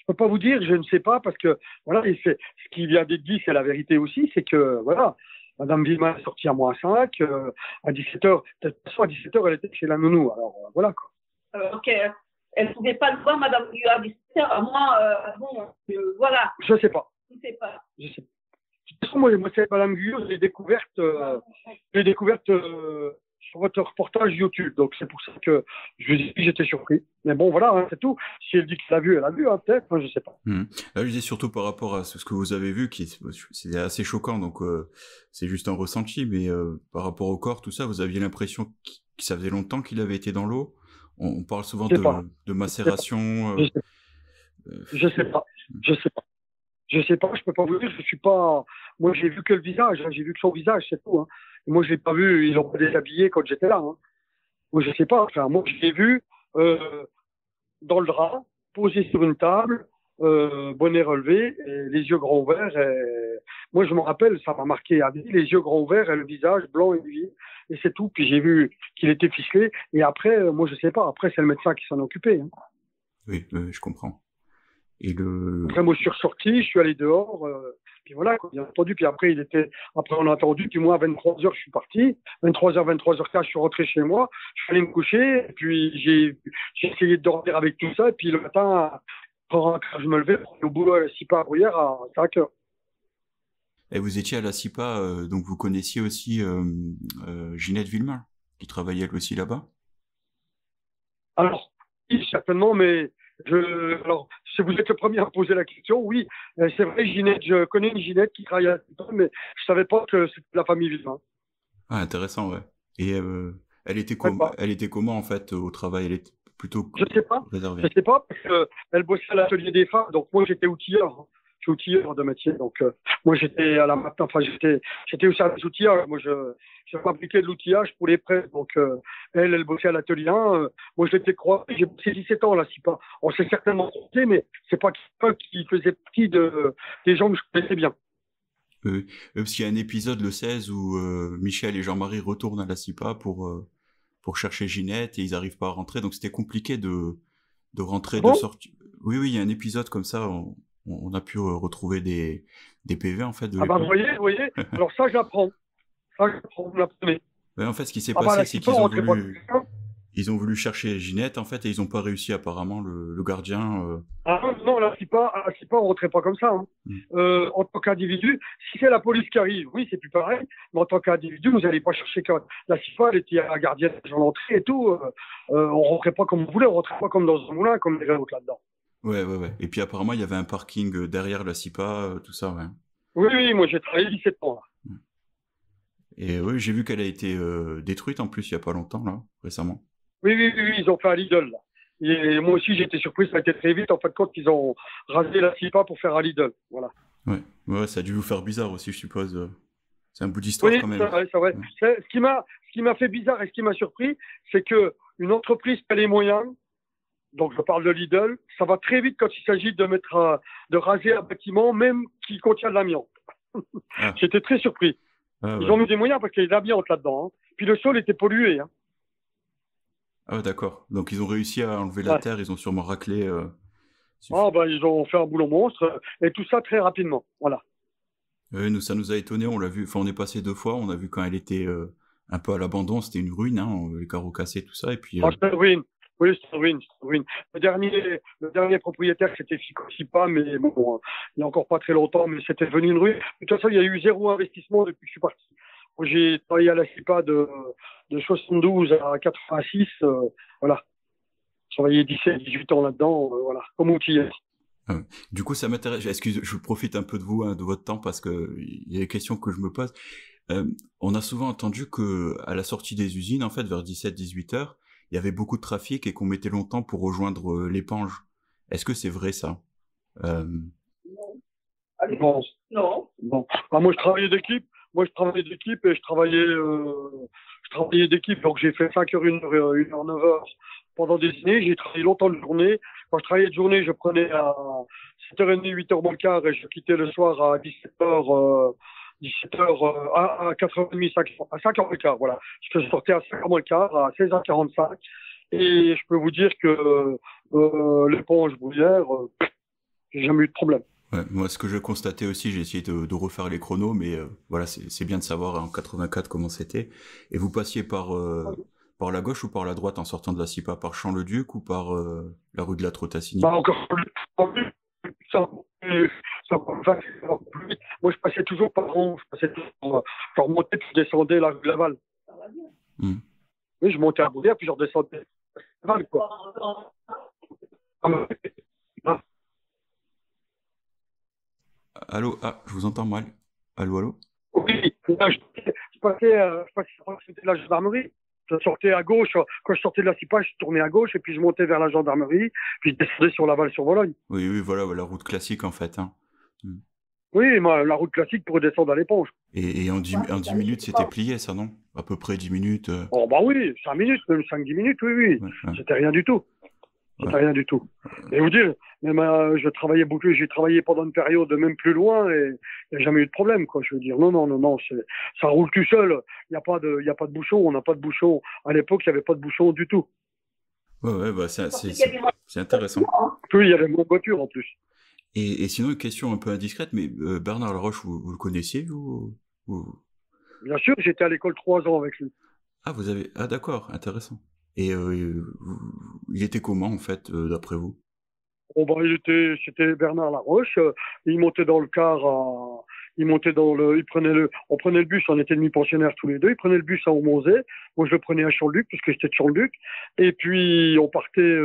peux pas vous dire, je ne sais pas, parce que, voilà, et ce qui vient d'être dit, c'est la vérité aussi, c'est que, voilà, Madame Villemain est sortie à moins 5, à 17h, de toute façon, à 17h, elle était chez la nounou, alors, voilà, quoi. Ok. Elle ne pouvait pas le voir, Madame Guyot, à 17h, à moins, voilà. Je sais pas. Je sais pas. De toute façon, moi, cette Madame Guyot, je l'ai découverte sur votre reportage YouTube. Donc, c'est pour ça que j'étais surpris. Mais bon, voilà, hein, c'est tout. Si elle dit qu'elle a vu, elle a vu, hein, peut-être, moi, je sais pas. Là, je disais surtout par rapport à ce que vous avez vu, c'est assez choquant, donc c'est juste un ressenti, mais par rapport au corps, tout ça, vous aviez l'impression que ça faisait longtemps qu'il avait été dans l'eau. On parle souvent de macération. Je sais pas. Je peux pas vous dire, je suis pas. Moi, j'ai vu que le visage, hein, j'ai vu que son visage, c'est tout. Hein. Et moi, je l'ai pas vu, ils l'ont pas déshabillé quand j'étais là. Hein. Moi, je sais pas. Enfin, moi, je l'ai vu dans le drap, posé sur une table, bonnet relevé, et les yeux grands ouverts. Moi, je me rappelle, ça m'a marqué à vie, les yeux grands ouverts et le visage blanc et livide. Et c'est tout. Puis j'ai vu qu'il était ficelé. Et après, moi, je sais pas. Après, c'est le médecin qui s'en occupait. Hein. Oui, je comprends. Et le... Après, moi, je suis ressorti, je suis allé dehors, puis voilà, quoi, bien entendu. Puis après, après, on a attendu, puis moi, à 23h, je suis parti. 23h, 23h15, je suis rentré chez moi, je suis allé me coucher, et puis j'ai essayé de dormir avec tout ça, et puis le matin, quand je me levais, au boulot à la CIPA à Bruyères à 5h. Et vous étiez à la CIPA, donc vous connaissiez aussi Ginette Villemin, qui travaillait elle aussi là-bas? Alors, oui, certainement, mais alors, si vous êtes le premier à me poser la question, oui, c'est vrai, Ginette, je connais une Ginette qui travaille à la CIPA, mais je savais pas que c'était la famille Villemin. Ah, intéressant, ouais. Et elle était comment en fait au travail? Elle était plutôt Je sais pas. réservée. Je sais pas, parce qu'elle bossait à l'atelier des femmes, donc moi j'étais outilleur. Je suis outilleur de métier, donc moi j'étais à la matin, enfin j'étais au service outillage. Moi je fabriquais de l'outillage pour les prêts, donc elle bossait à l'atelier 1. Moi je l'étais croisé, j'ai bossé 17 ans là, si pas. On s'est certainement croisé, mais c'est pas quelqu'un qui faisait partie des gens que je connaissais bien. Parce qu'il y a un épisode le 16 où Michel et Jean-Marie retournent à la CIPA pour chercher Ginette et ils n'arrivent pas à rentrer, donc c'était compliqué de rentrer, de sortir. Oui, il y a un épisode comme ça, on a pu retrouver des PV en fait de l'époque. Vous voyez, alors ça j'apprends. Vous l'apprenez. Ouais, en fait, ce qui s'est passé, c'est qu'ils ont voulu chercher Ginette, en fait, et ils n'ont pas réussi, apparemment, le gardien. Ah non, la CIPA, on ne rentrait pas comme ça. Hein. En tant qu'individu, si c'est la police qui arrive, oui, c'est plus pareil, mais en tant qu'individu, vous n'allez pas chercher la CIPA, elle était à la gardienne à l'entrée et tout. On ne rentrait pas comme on voulait, on ne rentrait pas comme dans un moulin, comme les autres là-dedans. Ouais. Et puis, apparemment, il y avait un parking derrière la CIPA, tout ça, ouais. Oui, moi, j'ai travaillé 17 ans, là. Et oui, j'ai vu qu'elle a été détruite, en plus, il n'y a pas longtemps, là, récemment. Oui, ils ont fait un Lidl, là. Et moi aussi, j'ai été surpris, ça a été très vite. En fait, quand ils ont rasé la CIPA pour faire un Lidl, voilà. Ouais, ça a dû vous faire bizarre aussi, je suppose. C'est un bout d'histoire quand même. Oui, c'est vrai. Ouais. Ce qui m'a fait bizarre et ce qui m'a surpris, c'est que une entreprise qui a les moyens, donc je parle de Lidl, ça va très vite quand il s'agit de raser un bâtiment, même qui contient de l'amiante. Ah. J'étais très surpris. Ils ont mis des moyens parce qu'il y a de l'amiante là-dedans. Hein. Puis le sol était pollué. Hein. Ah d'accord. Donc ils ont réussi à enlever la terre, ils ont sûrement raclé. Ils ont fait un boulot monstre et tout ça très rapidement. Voilà. Ça nous a étonnés, on l'a vu. Enfin, on est passé 2 fois, on a vu quand elle était un peu à l'abandon, c'était une ruine, hein, les carreaux cassés, tout ça. Et puis. C'était une ruine. Oui, c'est une ruine. Le dernier propriétaire, c'était Fico-Cipa, mais bon, il n'y a encore pas très longtemps, mais c'était devenu une ruine. De toute façon, il y a eu 0 investissement depuis que je suis parti. J'ai travaillé à la CIPA de 72 à 86, voilà. J'ai travaillé 17, 18 ans là-dedans, voilà, comme outilleur. Du coup, ça m'intéresse. Excusez, je profite un peu de vous, de votre temps, parce que il y a des questions que je me pose. On a souvent entendu que à la sortie des usines, en fait, vers 17-18 heures, il y avait beaucoup de trafic et qu'on mettait longtemps pour rejoindre l'épange. Est-ce que c'est vrai ça? Non. Moi, je travaillais d'équipe. Et je travaillais d'équipe. Donc, j'ai fait 5h, 1h, 9h pendant des années. J'ai travaillé longtemps de journée. Quand je travaillais de journée, je prenais à 7h30, 8h moins le quart et je quittais le soir à 17h. 17h à 4h30, à 5h le quart, voilà. Je sortais à 5h moins le quart, à 16h45. Et je peux vous dire que l'éponge Bruyères, j'ai jamais eu de problème. Ouais, moi, ce que je constatais aussi, j'ai essayé de refaire les chronos, mais voilà, c'est bien de savoir en 84 comment c'était. Et vous passiez par la gauche ou par la droite en sortant de la CIPA, par Champ-le-Duc ou par la rue de la Trotassini? Encore plus. Moi, je passais toujours par rond. Je remontais, puis je descendais la rue de Laval. Oui, je montais à Bruyères, puis je redescendais. Laval, quoi. Allô, je vous entends mal. Allô. Oui, là, je passais c'était la gendarmerie. Je sortais à gauche. Quand je sortais de la CIPA, je tournais à gauche et puis je montais vers la gendarmerie. Puis je descendais sur Laval-sur-Vologne. Oui, voilà, la route classique en fait. Hein. Oui, la route classique pour descendre à l'éponge. Et en 10 minutes, c'était plié, ça, non? À peu près 10 minutes. Oh, bah oui, 5 minutes, même 5-10 minutes, oui. Ouais. C'était rien du tout. Rien du tout. Et vous dire, même je travaillais beaucoup, j'ai travaillé pendant une période même plus loin et il n'y a jamais eu de problème, quoi. Je veux dire, non, ça roule tout seul. Il n'y a pas de bouchon, on n'a pas de bouchon. À l'époque, il n'y avait pas de bouchon du tout. Ouais, bah c'est intéressant. Oui, il y avait moins de voitures en plus. Et sinon, une question un peu indiscrète, mais Bernard Laroche, vous le connaissiez, vous... Bien sûr, j'étais à l'école 3 ans avec lui. Ah, vous avez... Ah, d'accord, intéressant. Et il était comment, en fait, d'après vous? Bon, bah, c'était Bernard Laroche. Il montait dans le car, on prenait le bus, on était demi-pensionnaires tous les deux. Il prenait le bus à Aumonzé. Moi, je le prenais à Champ-le-Duc, puisque j'étais de Champ-le-Duc. Et puis, on partait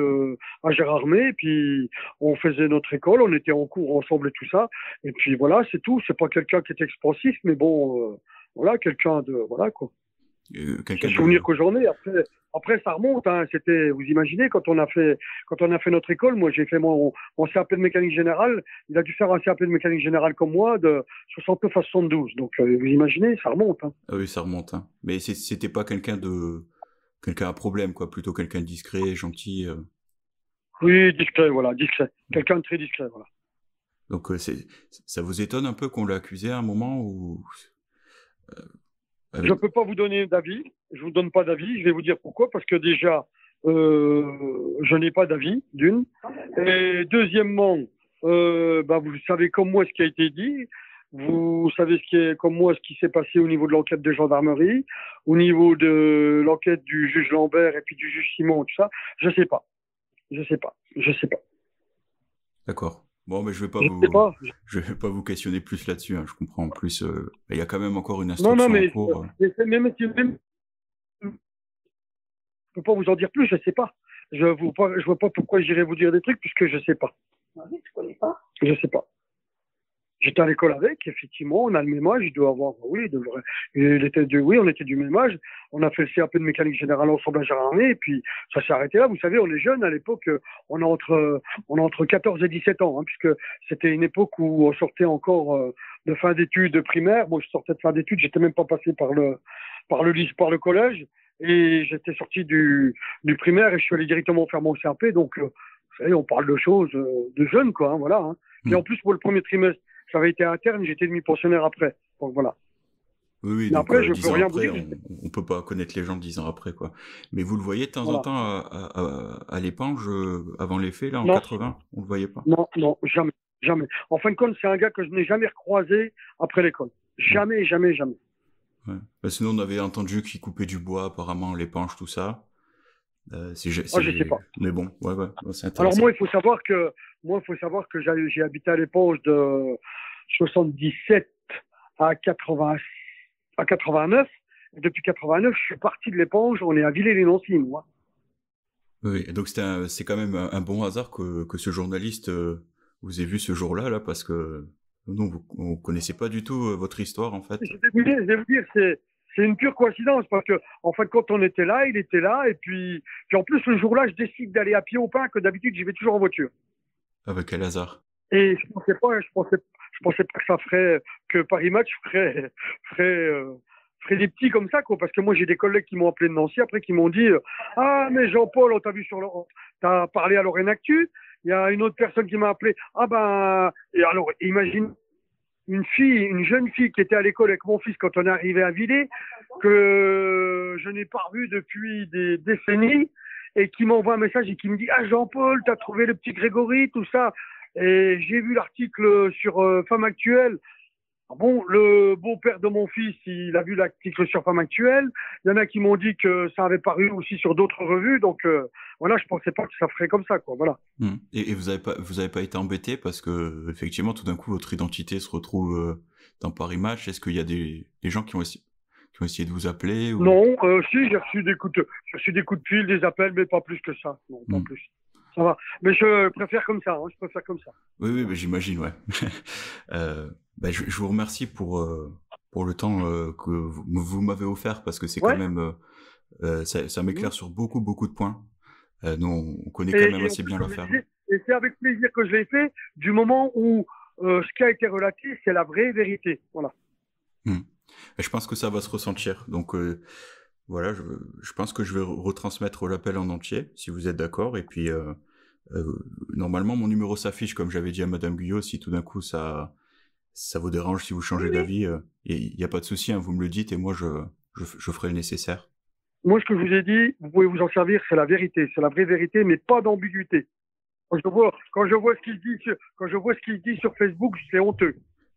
à Gérardmer, et puis, on faisait notre école, on était en cours ensemble et tout ça. Et puis, voilà, c'est tout. C'est pas quelqu'un qui est expansif, mais bon, voilà, quelqu'un de, voilà, quoi. C'est Quelqu'un le de... souvenir que j'en ai. Après, ça remonte. Hein. C'était, vous imaginez, quand on a fait notre école, moi j'ai fait mon CAP de mécanique générale. Il a dû faire un CAP de mécanique générale comme moi de 69 à 72. Donc vous imaginez, ça remonte. Hein. Ah oui, ça remonte. Hein. Mais c'était pas quelqu'un à problème, quoi. Plutôt quelqu'un de discret, gentil. Oui, discret, voilà, discret. Quelqu'un de très discret, voilà. Donc ça vous étonne un peu qu'on l'a accusé à un moment où... Je ne peux pas vous donner d'avis. Je vous donne pas d'avis. Je vais vous dire pourquoi. Parce que déjà, je n'ai pas d'avis, d'une. Et deuxièmement, vous savez comme moi ce qui a été dit. Vous savez comme moi ce qui s'est passé au niveau de l'enquête de gendarmerie, au niveau de l'enquête du juge Lambert et puis du juge Simon, tout ça. Je sais pas. D'accord. Bon, mais je vais pas vous questionner plus là-dessus. Hein. Je comprends. En plus, il y a quand même encore une instruction en cours. Je peux pas vous en dire plus. Je sais pas. Je vois pas pourquoi j'irais vous dire des trucs puisque je sais pas. Oui, tu connais pas. Je sais pas. J'étais à l'école avec, effectivement, on a le même âge, il doit avoir, oui, on était du même âge. On a fait le CAP de mécanique générale ensemble à Gérardmer, et puis ça s'est arrêté là. Vous savez, on est jeunes à l'époque, on a entre 14 et 17 ans, hein, puisque c'était une époque où on sortait encore de fin d'études primaires. Moi, je sortais de fin d'études, j'étais même pas passé par le collège, et j'étais sorti du primaire et je suis allé directement faire mon CAP. Donc, vous savez, on parle de choses de jeunes, quoi, hein, voilà. Hein. Et en plus, pour le premier trimestre, j'avais été interne, j'étais demi-pensionnaire après. Donc voilà. Oui, mais donc après, je 10 peux ans rien après, vous dire. on peut pas connaître les gens 10 ans après, quoi. Mais vous le voyez de temps en temps à l'Épange, avant les faits, là, en 80, on le voyait pas? Non, jamais, jamais. En fin de compte, c'est un gars que je n'ai jamais recroisé après l'école. Jamais, jamais, jamais. Ouais. Bah, sinon, on avait entendu qu'il coupait du bois, apparemment, l'Épange, tout ça. Je sais pas. Mais bon, ouais, c'est intéressant. Alors moi, il faut savoir que j'ai habité à l'époque de 77 à 89. Et depuis 89, je suis parti de l'éponge, on est à Villers-les-Nancy, moi. Oui, donc c'est quand même un bon hasard que ce journaliste vous ait vu ce jour-là, là, parce que nous, on connaissait pas du tout votre histoire, en fait. Je vais vous dire, c'est une pure coïncidence, parce que, en fin de compte, on était là, il était là, et puis en plus, le jour-là, je décide d'aller à pied au pain, que d'habitude, j'y vais toujours en voiture. Ah bah, quel hasard. Et je pensais pas que ça que Paris Match ferait des petits comme ça, quoi, parce que moi, j'ai des collègues qui m'ont appelé de Nancy, après, qui m'ont dit, ah, mais Jean-Paul, on t'a vu t'as parlé à Lorraine Actu, il y a une autre personne qui m'a appelé, et alors, imagine, une jeune fille qui était à l'école avec mon fils quand on est arrivé à Villers, que je n'ai pas revu depuis des décennies, et qui m'envoie un message et qui me dit, ah, Jean-Paul, t'as trouvé le petit Grégory, tout ça. Et j'ai vu l'article sur Femme Actuelle. Bon, le beau-père de mon fils, il a vu l'article sur Femme Actuelle. Il y en a qui m'ont dit que ça avait paru aussi sur d'autres revues. Donc, voilà, je pensais pas que ça ferait comme ça, quoi. Voilà. Et vous avez pas été embêté parce que, effectivement, tout d'un coup, votre identité se retrouve dans Paris Match. Est-ce qu'il y a des gens qui ont essayé de vous appeler ou... Non, si, j'ai reçu des coups de fil, des appels, mais pas plus que ça. Non, pas plus. Ça va. Mais je préfère comme ça, Oui, bah, j'imagine, ouais. Je vous remercie pour le temps que vous m'avez offert, parce que c'est quand même, ça m'éclaire sur beaucoup de points. Nous, on connaît quand même assez bien l'affaire. Et c'est avec plaisir que je l'ai fait, du moment où ce qui a été relaté, c'est la vraie vérité. Voilà. Je pense que ça va se ressentir. Donc, voilà, je pense que je vais retransmettre l'appel en entier, si vous êtes d'accord. Et puis, normalement, mon numéro s'affiche, comme j'avais dit à Madame Guyot. Si tout d'un coup, ça vous dérange, si vous changez d'avis, il n'y a pas de souci, hein, vous me le dites et moi, je ferai le nécessaire. Moi, ce que je vous ai dit, vous pouvez vous en servir, c'est la vérité, c'est la vraie vérité, mais pas d'ambiguïté. Quand je vois ce qu'il dit sur Facebook, c'est honteux.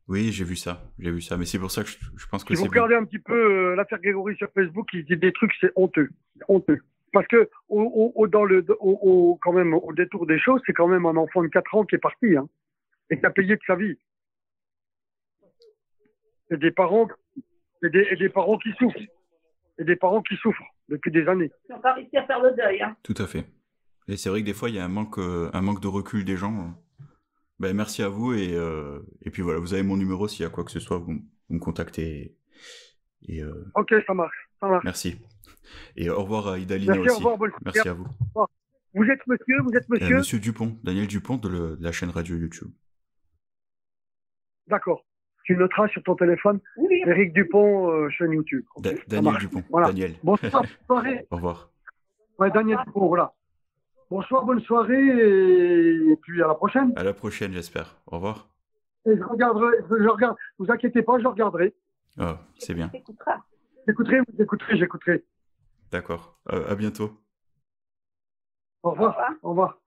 Oui, j'ai vu ça. Mais c'est pour ça que je pense que Si vous c'est bien. regardez un petit peu l'affaire Grégory sur Facebook, il dit des trucs, c'est honteux. Honteux. Parce que quand même, au détour des choses, c'est quand même un enfant de 4 ans qui est parti, hein, et qui a payé de sa vie. Et des parents qui souffrent. Et des parents qui souffrent depuis des années. Ils n'ont pas réussi à faire le deuil. Hein. Tout à fait. Et c'est vrai que des fois, il y a un manque de recul des gens. Ben, merci à vous et puis voilà, vous avez mon numéro s'il y a quoi que ce soit, vous me contactez. Et, Ok, ça marche. Merci. Et au revoir à Idalina merci, aussi. Au revoir, merci à vous. Vous êtes monsieur Monsieur Dupont, Daniel Dupont de la chaîne radio YouTube. D'accord. Tu noteras sur ton téléphone Éric Dupont, chaîne YouTube. Okay, Daniel Dupont. Voilà. Daniel. Bonsoir, bonne soirée. Au revoir. Ouais, Daniel Dupont, voilà. Bonsoir, bonne soirée et puis à la prochaine. À la prochaine, j'espère. Au revoir. Et je regarde. Vous inquiétez pas, je regarderai. Oh, c'est bien. J'écouterai. D'accord. À bientôt. Au revoir. Au revoir.